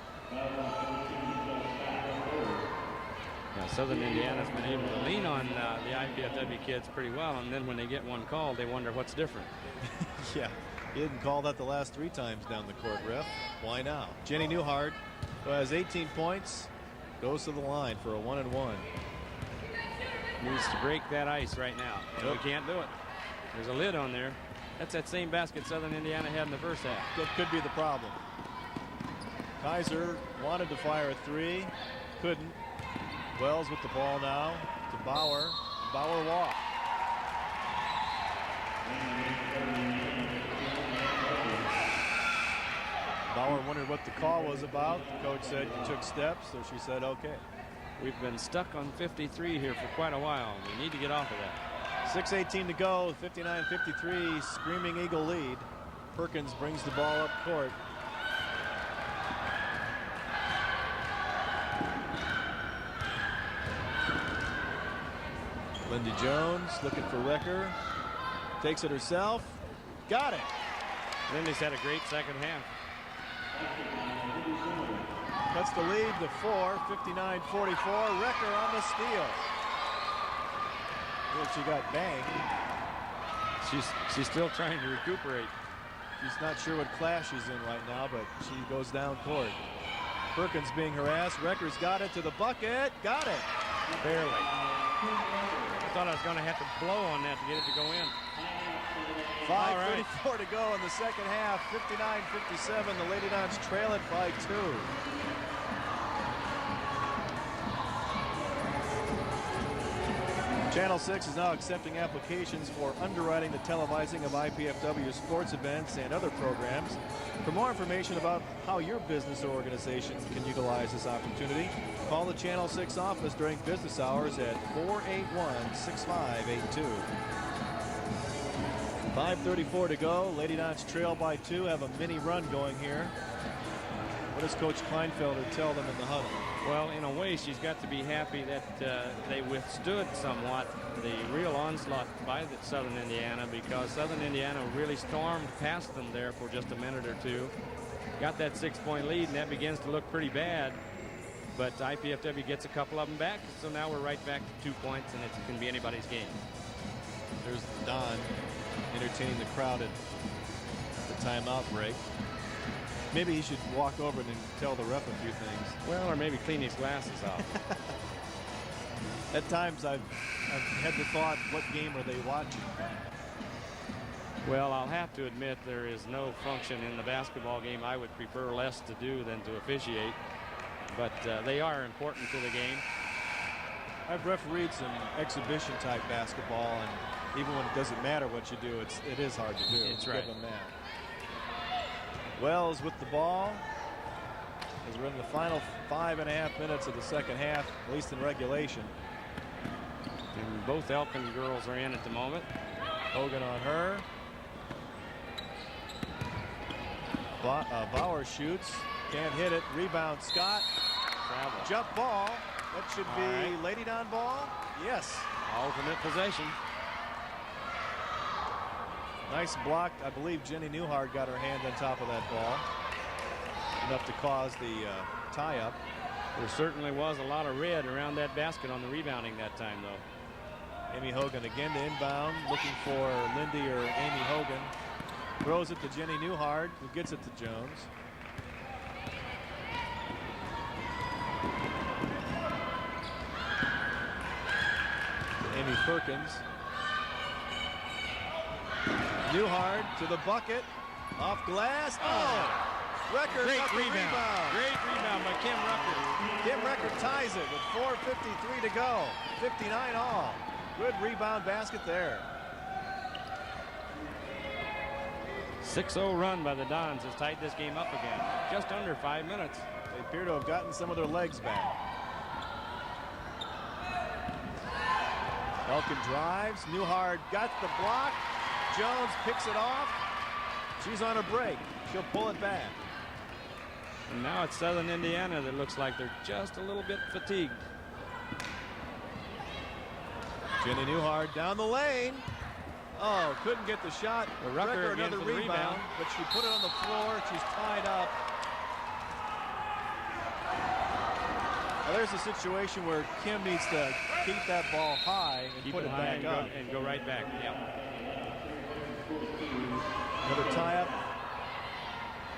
Yeah, Southern Indiana's been able to lean on the IPFW kids pretty well, and then when they get one call, they wonder what's different. Yeah. He didn't call that the last 3 times down the court, ref. Why now? Jenny Newhart, who has 18 points, goes to the line for a 1-and-1. Needs to break that ice right now. No, he can't do it. There's a lid on there. That's that same basket Southern Indiana had in the first half. That could be the problem. Kaiser wanted to fire a 3, couldn't. Wells with the ball now to Bauer. Bauer walk. Bauer wondered what the call was about. The coach said you took steps, so she said okay. We've been stuck on 53 here for quite a while. We need to get off of that. 6:18 to go, 59-53, Screaming Eagle lead. Perkins brings the ball up court. Lindy Jones looking for Recker. Takes it herself. Got it. Lindy's had a great second half. Cuts the lead to 4, 59-44. Recker on the steal. Well, she got banged. She's still trying to recuperate. She's not sure what class she's in right now, but she goes down court. Perkins being harassed. Recker's got it to the bucket. Got it. Barely. I thought I was going to have to blow on that to get it to go in. 5:34 to go in the second half. 59-57. The Lady Dons trail it by 2. Channel 6 is now accepting applications for underwriting the televising of IPFW sports events and other programs. For more information about how your business or organization can utilize this opportunity, call the Channel 6 office during business hours at 481-6582. 5:34 to go. Lady Dons trail by 2, have a mini run going here. What does Coach Kleinfelder tell them in the huddle? Well, in a way, she's got to be happy that they withstood somewhat the real onslaught by the Southern Indiana, because Southern Indiana really stormed past them there for just a minute or two. Got that 6-point lead, and that begins to look pretty bad. But IPFW gets a couple of them back, so now we're right back to 2 points, and it can be anybody's game. There's Don entertaining the crowd at the timeout break. Maybe he should walk over and tell the ref a few things. Well, or maybe clean his glasses off. At times I've had the thought, what game are they watching? Well, I'll have to admit there is no function in the basketball game I would prefer less to do than to officiate. But they are important to the game. I've refereed some exhibition type basketball, and even when it doesn't matter what you do, it is hard to do. It's right. Give them that. Wells with the ball as we're in the final 5.5 minutes of the second half, at least in regulation. And both Elkin girls are in at the moment. Hogan on her. Bauer shoots, can't hit it. Rebound, Scott. Travel. Jump ball. That should be Lady Don ball. Yes. Alternate possession. Nice block. I believe Jenny Newhart got her hand on top of that ball. Enough to cause the tie-up. There certainly was a lot of red around that basket on the rebounding that time, though. Amy Hogan again to inbound, looking for Lindy or Amy Hogan. Throws it to Jenny Newhart, who gets it to Jones. Amy Perkins. Newhart to the bucket. Off glass. Oh! Recker Great got the rebound. Great rebound by Kim Rucker. Kim Rucker ties it with 4:53 to go. 59 all. Good rebound basket there. 6-0 run by the Dons has tied this game up again. Just under 5 minutes. They appear to have gotten some of their legs back. Elkin drives. Newhart got the block. Jones picks it off. She's on a break. She'll pull it back. And now it's Southern Indiana that looks like they're just a little bit fatigued. Jenny Newhart down the lane. Oh, couldn't get the shot. Rucker another rebound, but she put it on the floor. She's tied up. Now there's a situation where Kim needs to keep that ball high and put it back up. And go right back. Yeah. Another tie-up.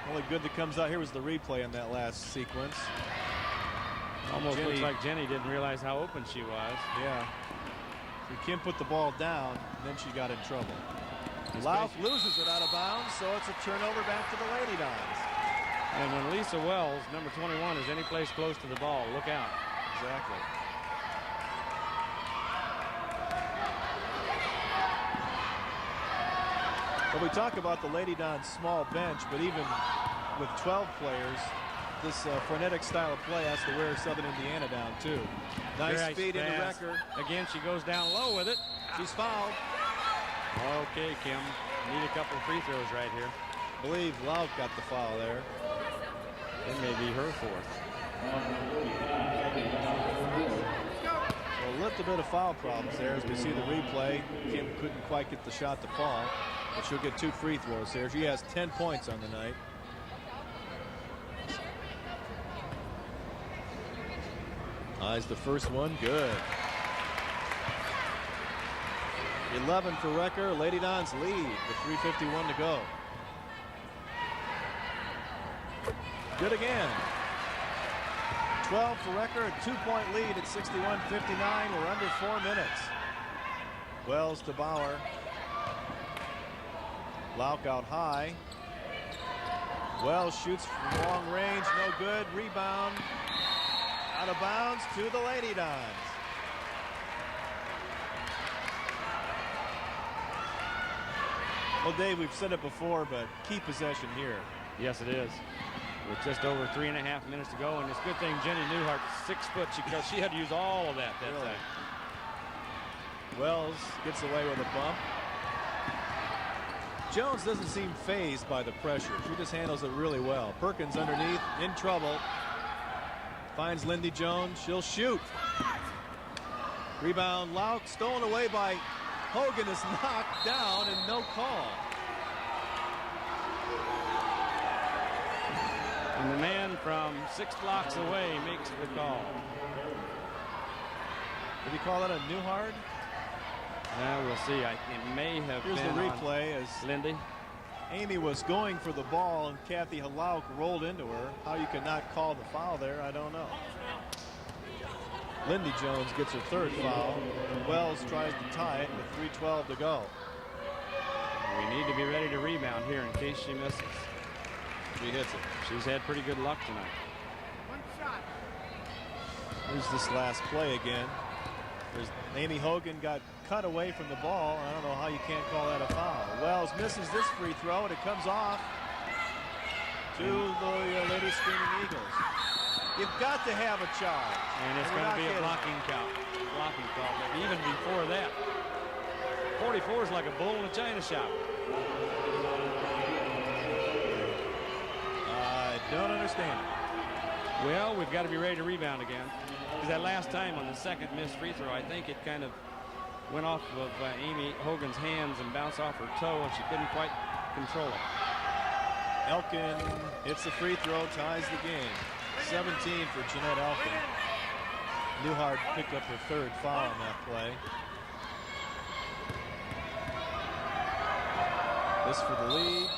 Only good that comes out here was the replay in that last sequence. Almost looks like Jenny didn't realize how open she was. Yeah. So Kim put the ball down, and then she got in trouble. Lauf loses it out of bounds, so it's a turnover back to the Lady Dons. And when Lisa Wells, number 21, is any place close to the ball, look out. Exactly. Well, we talk about the Lady Dons small bench, but even with 12 players, this frenetic style of play has to wear Southern Indiana down too. Nice feed into Recker. Again, she goes down low with it. She's fouled. Okay, Kim. Need a couple of free throws right here. I believe Lauf got the foul there. It may be her fourth. Well, a little bit of foul problems there as we see the replay. Kim couldn't quite get the shot to fall, but she'll get 2 free throws there. She has 10 points on the night. Eyes the first one, good. 11 for Recker. Lady Dons lead with 3:51 to go. Good again. 12 for Recker, a 2-point lead at 61-59. We're under 4 minutes. Wells to Bauer. Lauk out high. Wells shoots from long range, no good. Rebound. Out of bounds to the Lady Dons. Well, Dave, we've said it before, but key possession here. Yes, it is. With just over 3.5 minutes to go, and it's a good thing Jenny Newhart is 6 foot because she had to use all of that time. Wells gets away with a bump. Jones doesn't seem fazed by the pressure. She just handles it really well. Perkins underneath, in trouble. Finds Lindy Jones. She'll shoot. Rebound, Lauk, stolen away by Hogan, is knocked down and no call. And the man from 6 blocks away makes the call. Did he call that a Newhard? We'll see. It may have Here's been the replay as Lindy. Amy was going for the ball and Kathy Halauk rolled into her. How you could not call the foul there, I don't know. Lindy Jones gets her 3rd foul. Wells tries to tie it with 3:12 to go. We need to be ready to rebound here in case she misses. She hits it. She's had pretty good luck tonight. Here's this last play again. Amy Hogan got cut away from the ball. I don't know how you can't call that a foul. Wells misses this free throw, and it comes off to the Lady Screaming Eagles. You've got to have a charge. And it's going to be a blocking call. But even before that, 44 is like a bull in a china shop. I don't understand it. Well, we've got to be ready to rebound again. Because that last time on the second missed free throw, I think it kind of went off of Amy Hogan's hands and bounced off her toe, and she couldn't quite control it. Elkin hits the free throw, ties the game. 17 for Jeanette Elkin. Newhart picked up her 3rd foul on that play. This for the lead.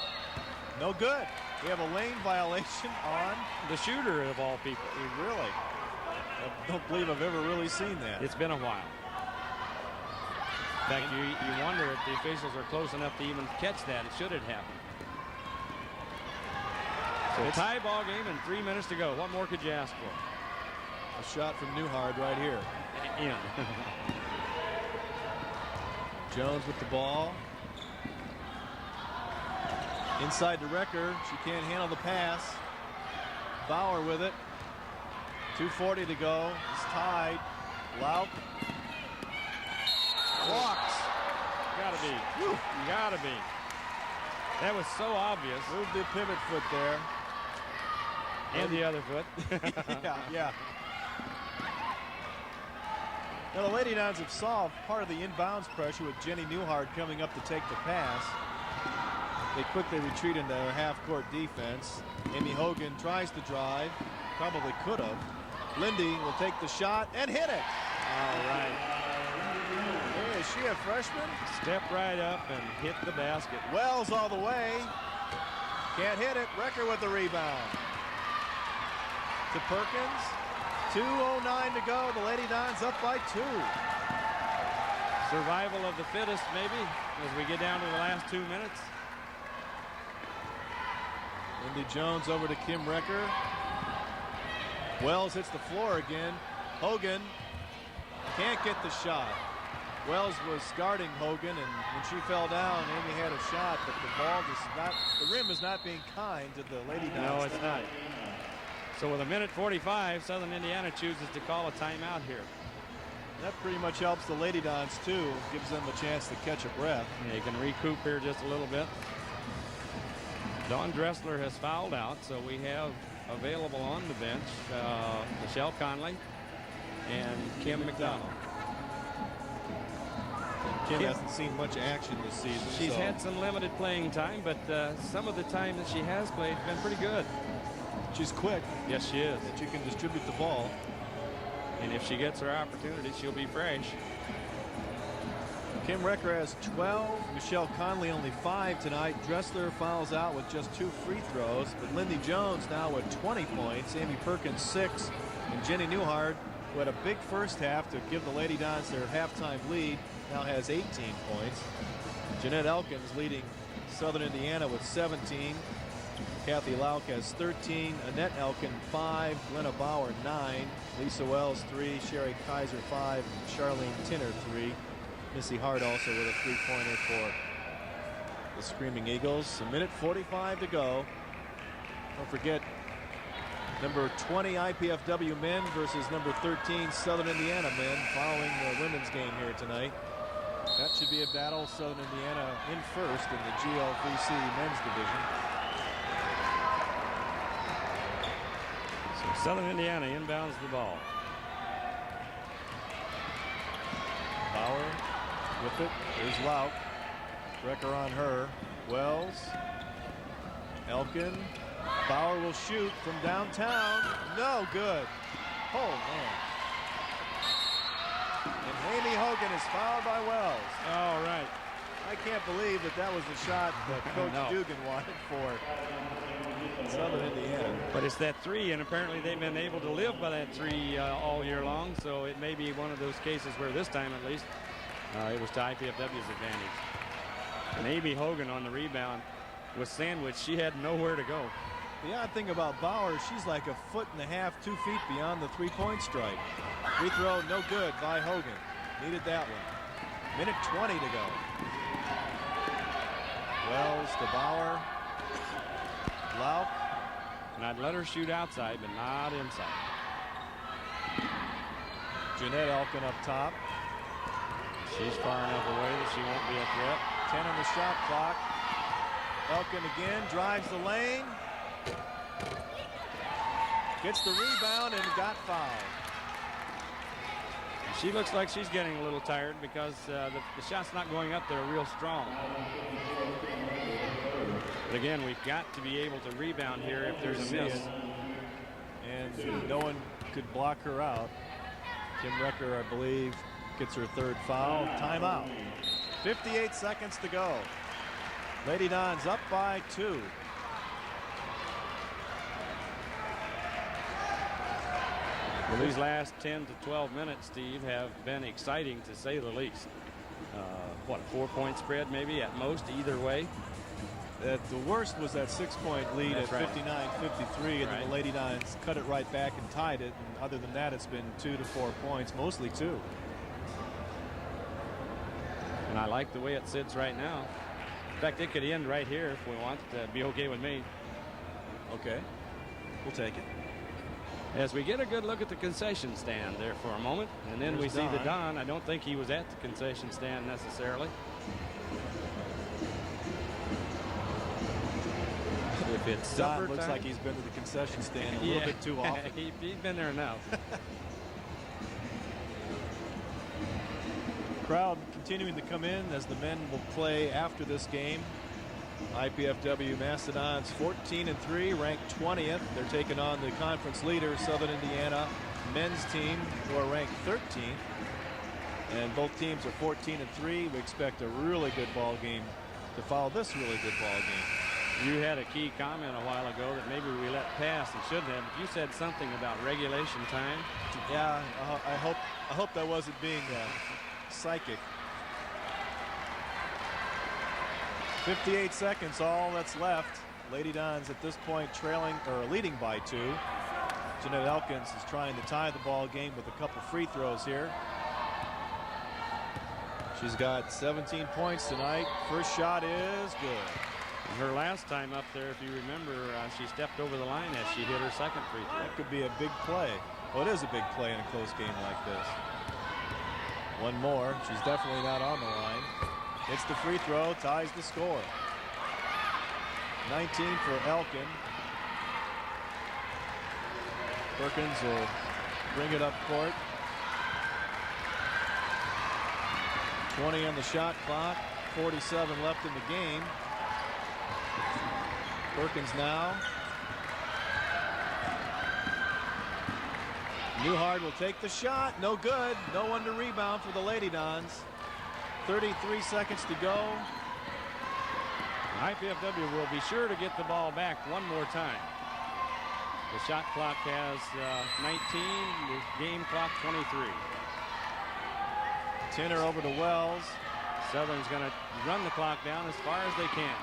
No good. We have a lane violation on the shooter of all people. Really? I don't believe I've ever really seen that. It's been a while. In fact, you wonder if the officials are close enough to even catch that. It should have happened. So it's a tie ball game and 3 minutes to go. What more could you ask for? A shot from Newhart right here. In. Jones with the ball. Inside to Recker. She can't handle the pass. Bauer with it. 2:40 to go. It's tied. Lauk. Walks. Gotta be. Woo. Gotta be. That was so obvious. Move the pivot foot there. And the other foot. yeah. Now the Lady Dons have solved part of the inbounds pressure with Jenny Newhart coming up to take the pass. They quickly retreat into their half-court defense. Amy Hogan tries to drive. Probably could have. Lindy will take the shot and hit it. All right. There Is she a freshman? Step right up and hit the basket. Wells all the way. Can't hit it. Recker with the rebound. To Perkins. 2:09 to go. The Lady Dons up by 2. Survival of the fittest, maybe, as we get down to the last 2 minutes. Lindy Jones over to Kim Recker. Wells hits the floor again. Hogan can't get the shot. Wells was guarding Hogan, and when she fell down, Amy had a shot, but the rim is not being kind to the Lady Dons. No, it's not. So with 1:45, Southern Indiana chooses to call a timeout here. That pretty much helps the Lady Dons too. Gives them a chance to catch a breath. Yeah, you can recoup here just a little bit. Dawn Dressler has fouled out, so we have available on the bench Michelle Conley and Kim McDonald. Kim hasn't seen much action this season. She's had some limited playing time, but some of the time that she has played has been pretty good. She's quick. Yes, she is. That you can distribute the ball. And if she gets her opportunity, she'll be fresh. Kim Recker has 12. Michelle Conley only 5 tonight. Dressler fouls out with just 2 free throws. But Lindy Jones now with 20 points. Amy Perkins 6. And Jenny Newhart, who had a big first half to give the Lady Dons their halftime lead, now has 18 points. Jeanette Elkins leading Southern Indiana with 17. Kathy Lauk has 13. Annette Elkin 5. Glenna Bauer 9. Lisa Wells 3. Sherry Kaiser 5. And Charlene Tinner 3. Missy Hart also with a 3-pointer for the Screaming Eagles. 1:45 to go. Don't forget, number 20 IPFW men versus number 13 Southern Indiana men following the women's game here tonight. That should be a battle. Southern Indiana in first in the GL3C men's division. So Southern Indiana inbounds the ball. Bauer with it. There's Lauk. Recker on her. Wells. Elkin. Bauer will shoot from downtown. No good. Oh, man. And Amy Hogan is fouled by Wells. All right. I can't believe that was the shot that Coach Dugan wanted for Southern Indiana. But it's that 3, and apparently they've been able to live by that 3 all year long, so it may be one of those cases where this time at least it was to IPFW's advantage. And Amy Hogan on the rebound was sandwiched. She had nowhere to go. The odd thing about Bauer, she's like 1.5 feet, 2 feet beyond the 3-point stripe. Free throw no good by Hogan. Needed that one. 1:20 to go. Wells to Bauer. Lauk. And I'd let her shoot outside, but not inside. Jeanette Elkin up top. She's far enough away that she won't be a threat. 10 on the shot clock. Elkin again drives the lane. Gets the rebound and got fouled. She looks like she's getting a little tired because the shot's not going up there real strong. But again, we've got to be able to rebound here if there's a miss. And no one could block her out. Kim Recker, I believe, gets her 3rd foul. Timeout. 58 seconds to go. Lady Dons up by 2. Well, these last 10 to 12 minutes, Steve, have been exciting to say the least. What, a 4-point spread maybe at most, either way? The worst was that 6-point lead at 59-53, and then the Lady Dons cut it right back and tied it. And other than that, it's been 2 to 4 points, mostly 2. And I like the way it sits right now. In fact, it could end right here if we want. That'd be okay with me. Okay, we'll take it. As we get a good look at the concession stand there for a moment, and then we see the Don. I don't think he was at the concession stand necessarily. If it's supper Don looks time, like he's been to the concession stand a little bit too often. He's been there enough. Crowd continuing to come in as the men will play after this game. IPFW Mastodons 14-3, ranked 20th. They're taking on the conference leader, Southern Indiana men's team, who are ranked 13th. And both teams are 14-3. We expect a really good ball game to follow this really good ball game. You had a key comment a while ago that maybe we let pass and shouldn't have. You said something about regulation time. Yeah, I hope that wasn't being psychic. 58 seconds, all that's left. Lady Dons at this point trailing or leading by 2. Jeanette Elkins is trying to tie the ball game with a couple free throws here. She's got 17 points tonight. First shot is good. Her last time up there, if you remember, she stepped over the line as she hit her second free throw. That could be a big play. Well, it is a big play in a close game like this. One more. She's definitely not on the line. Hits the free throw, ties the score. 19 for Elkin. Perkins will bring it up court. 20 on the shot clock. 47 left in the game. Perkins now. Newhart will take the shot. No good. No one to rebound for the Lady Dons. 33 seconds to go. IPFW will be sure to get the ball back one more time. The shot clock has 19, the game clock 23. Tinner over to Wells. Southern's going to run the clock down as far as they can.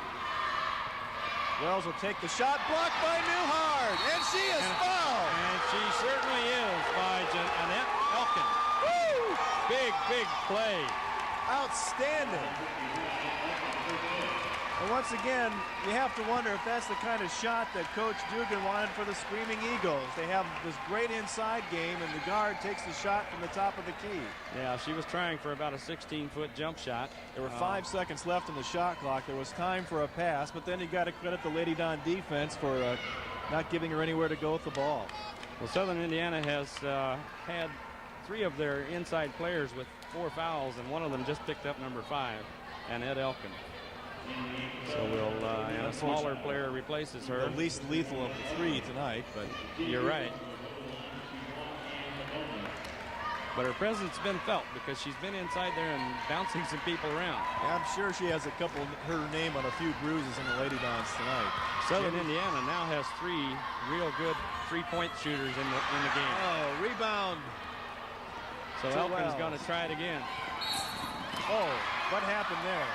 Wells will take the shot, blocked by Newhart, and she is fouled. And she certainly is by Annette Elkin. Woo! Big play. Outstanding. And once again, you have to wonder if that's the kind of shot that Coach Dugan wanted for the Screaming Eagles. They have this great inside game, and the guard takes the shot from the top of the key. Yeah, she was trying for about a 16-foot jump shot. There were 5 seconds left on the shot clock. There was time for a pass, but then you got to credit the Lady Don defense for not giving her anywhere to go with the ball. Well, Southern Indiana has had 3 of their inside players with 4 fouls, and one of them just picked up number 5, Annette Elkin. So and a smaller player replaces her. The least lethal of the 3 tonight, but you're right. But her presence has been felt because she's been inside there and bouncing some people around. Yeah, I'm sure she has her name on a few bruises in the Lady Dons tonight. Southern Indiana now has 3 real good three-point shooters in the game. Oh, rebound. So Elkin's going to try it again. Oh, what happened there?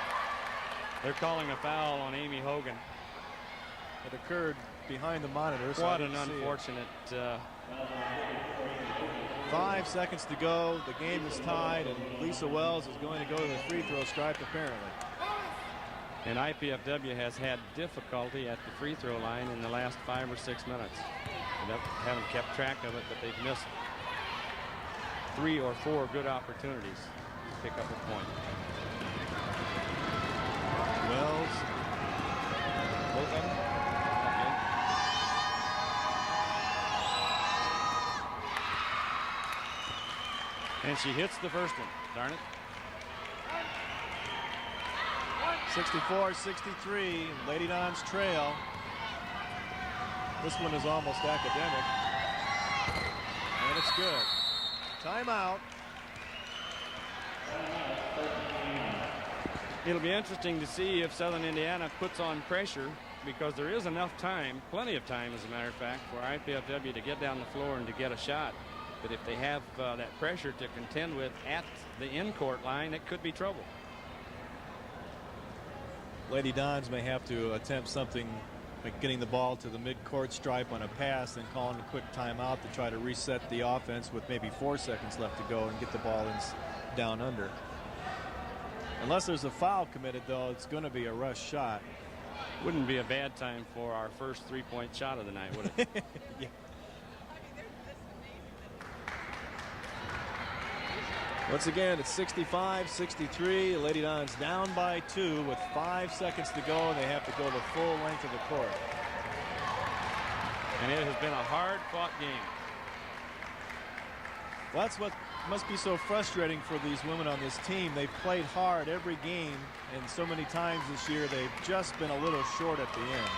They're calling a foul on Amy Hogan. It occurred behind the monitor. So what an unfortunate. 5 seconds to go. The game is tied, and Lisa Wells is going to go to the free throw stripe apparently. And IPFW has had difficulty at the free throw line in the last 5 or 6 minutes. They haven't kept track of it, but they've missed 3 or 4 good opportunities to pick up a point. Wells. Both of them. Okay. And she hits the first one. Darn it. 64-63. Lady Dons trail. This one is almost academic. And it's good. Timeout. It'll be interesting to see if Southern Indiana puts on pressure, because there is enough time, plenty of time as a matter of fact, for IPFW to get down the floor and to get a shot. But if they have that pressure to contend with at the in-court line, it could be trouble. Lady Dons may have to attempt something like getting the ball to the mid-court stripe on a pass and calling a quick timeout to try to reset the offense with maybe 4 seconds left to go and get the ball down under. Unless there's a foul committed, though, it's going to be a rush shot. Wouldn't be a bad time for our first 3-point shot of the night, would it? Yeah. Once again, it's 65-63. Lady Dons down by 2 with 5 seconds to go, and they have to go the full length of the court. And it has been a hard-fought game. Well, that's what must be so frustrating for these women on this team. They've played hard every game, and so many times this year they've just been a little short at the end.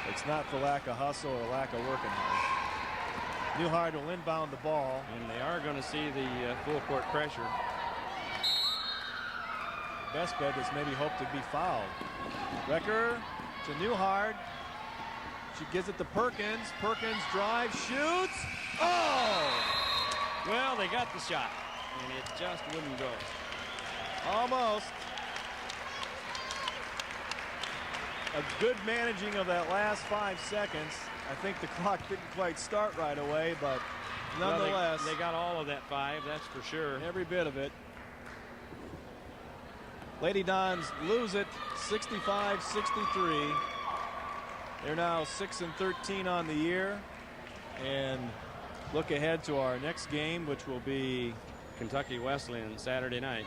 It's not for lack of hustle or lack of working hard. Newhart will inbound the ball. And they are going to see the full court pressure. Best bet is maybe hope to be fouled. Becker to Newhart. She gives it to Perkins. Perkins drives, shoots. Oh! Well, they got the shot, and it just wouldn't go. Almost. A good managing of that last 5 seconds. I think the clock didn't quite start right away, but nonetheless. Well, they got all of that 5, that's for sure. Every bit of it. Lady Dons lose it 65-63. They're now 6-13 on the year, and look ahead to our next game, which will be Kentucky Wesleyan Saturday night.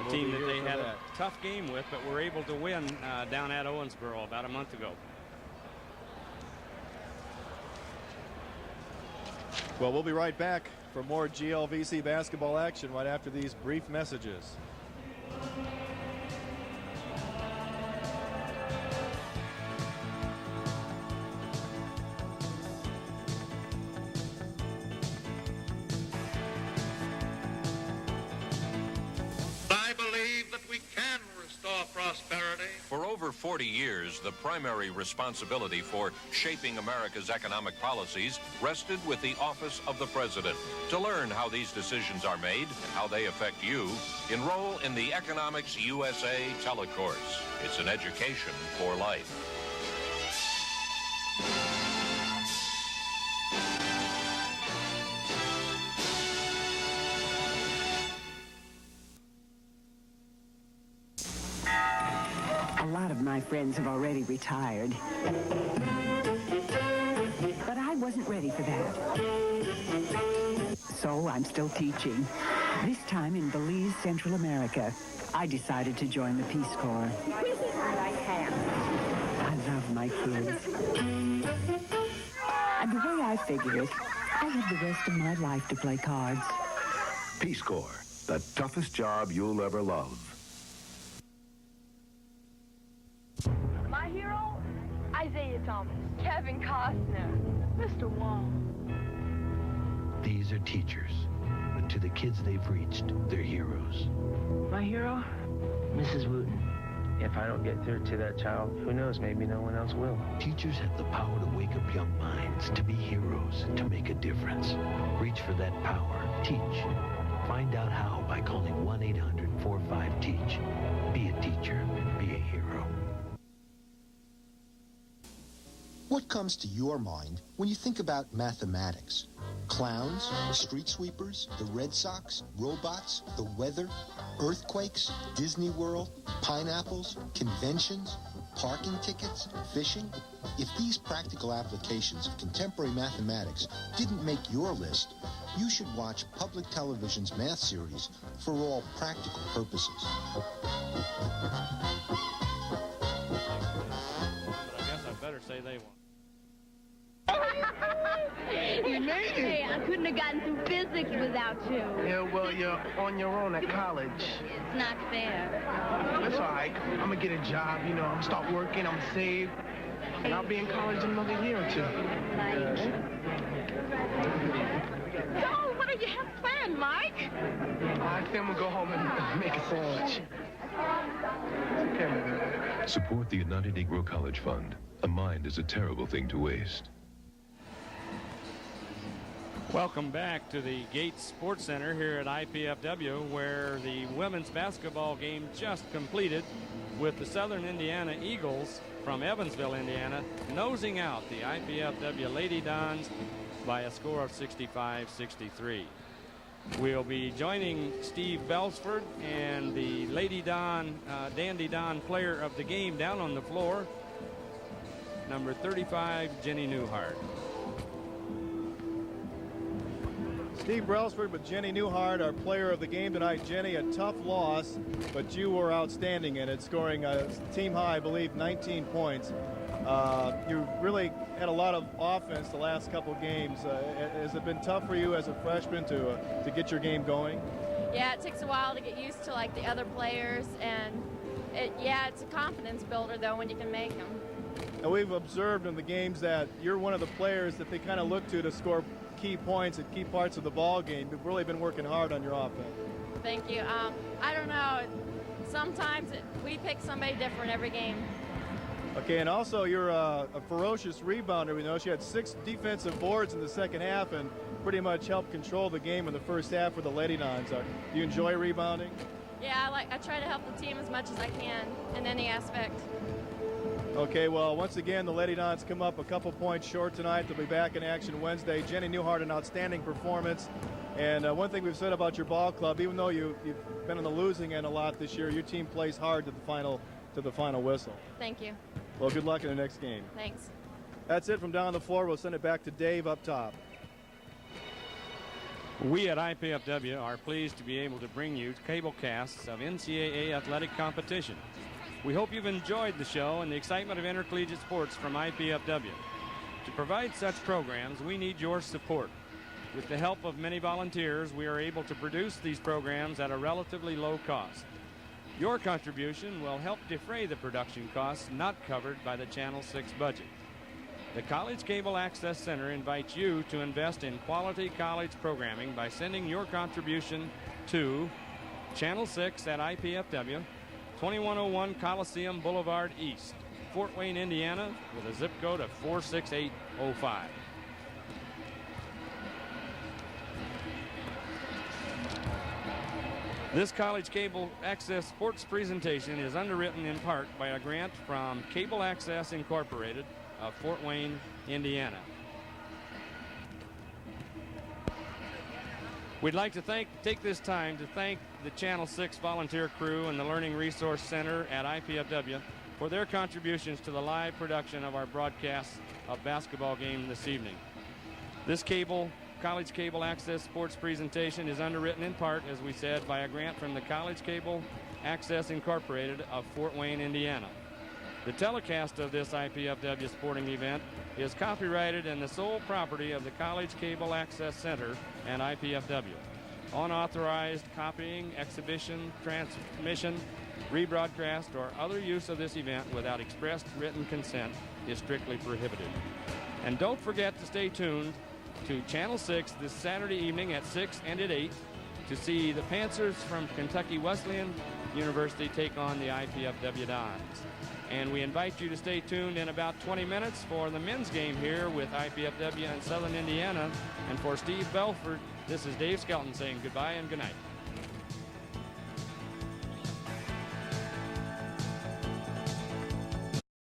A team that they had a tough game with, but were able to win down at Owensboro about a month ago. Well, we'll be right back for more GLVC basketball action right after these brief messages. For over 40 years, the primary responsibility for shaping America's economic policies rested with the Office of the President. To learn how these decisions are made, how they affect you, enroll in the Economics USA Telecourse. It's an education for life. A lot of my friends have already retired. But I wasn't ready for that. So I'm still teaching. This time in Belize, Central America. I decided to join the Peace Corps. I love my kids. And the way I figure it, I have the rest of my life to play cards. Peace Corps, the toughest job you'll ever love. My hero, Isaiah Thomas, Kevin Costner, Mr. Wong. These are teachers, but to the kids they've reached, they're heroes. My hero, Mrs. Wooten. If I don't get through to that child, who knows, maybe no one else will. Teachers have the power to wake up young minds, to be heroes, to make a difference. Reach for that power. Teach. Find out how by calling 1-800-45-TEACH. Be a teacher. Be a hero. What comes to your mind when you think about mathematics? Clowns, street sweepers, the Red Sox, robots, the weather, earthquakes, Disney World, pineapples, conventions, parking tickets, fishing? If these practical applications of contemporary mathematics didn't make your list, you should watch public television's math series For All Practical Purposes. But I guess I better say they won. You made it! Hey, I couldn't have gotten through physics without you. Yeah, well, you're on your own at college. It's not fair. That's all right. I'm going to get a job, I'm going to start working, I'm going to save, and I'll be in college in another year or two. So, what do you have planned, Mike? I think I'm going to go home and make a sandwich. Okay, Support the United Negro College Fund. A mind is a terrible thing to waste. Welcome back to the Gates Sports Center here at IPFW, where the women's basketball game just completed with the Southern Indiana Eagles from Evansville, Indiana, nosing out the IPFW Lady Dons by a score of 65-63. We'll be joining Steve Belsford and the Lady Don, Dandy Don player of the game down on the floor, number 35, Jenny Newhart. Steve Brailsford with Jenny Newhart, our player of the game tonight. Jenny, a tough loss, but you were outstanding in it, scoring a team high, I believe, 19 points. You really had a lot of offense the last couple games. Has it been tough for you as a freshman to get your game going? Yeah, it takes a while to get used to like the other players, and it's a confidence builder though when you can make them. And we've observed in the games that you're one of the players that they kind of look to score key points at key parts of the ball game. You've really been working hard on your offense. Thank you. I don't know. Sometimes we pick somebody different every game. Okay, and also you're a ferocious rebounder. We know you had 6 defensive boards in the second half and pretty much helped control the game in the first half for the Lady Dons. Do you enjoy rebounding? Yeah, I try to help the team as much as I can in any aspect. Okay, well, once again, the Lady Dons come up a couple points short tonight. They'll be back in action Wednesday. Jenny Newhart, an outstanding performance. And one thing we've said about your ball club, even though you've been on the losing end a lot this year, your team plays hard to the final whistle. Thank you. Well, good luck in the next game. Thanks. That's it from down the floor. We'll send it back to Dave up top. We at IPFW are pleased to be able to bring you cable casts of NCAA athletic competition. We hope you've enjoyed the show and the excitement of intercollegiate sports from IPFW. To provide such programs, we need your support. With the help of many volunteers, we are able to produce these programs at a relatively low cost. Your contribution will help defray the production costs not covered by the Channel 6 budget. The College Cable Access Center invites you to invest in quality college programming by sending your contribution to Channel 6 at IPFW, 2101 Coliseum Boulevard East, Fort Wayne, Indiana, with a zip code of 46805. This College Cable Access sports presentation is underwritten in part by a grant from Cable Access Incorporated of Fort Wayne, Indiana. We'd like to take this time to thank the Channel 6 volunteer crew and the Learning Resource Center at IPFW for their contributions to the live production of our broadcast of basketball game this evening. This College Cable Access sports presentation is underwritten in part, as we said, by a grant from the College Cable Access Incorporated of Fort Wayne, Indiana. The telecast of this IPFW sporting event is copyrighted and the sole property of the College Cable Access Center and IPFW. Unauthorized copying, exhibition, transmission, rebroadcast, or other use of this event without expressed written consent is strictly prohibited. And don't forget to stay tuned to Channel 6 this Saturday evening at 6 and at 8 to see the Panthers from Kentucky Wesleyan University take on the IPFW Dons. And we invite you to stay tuned in about 20 minutes for the men's game here with IPFW and Southern Indiana. And for Steve Belford, this is Dave Skelton saying goodbye and good night.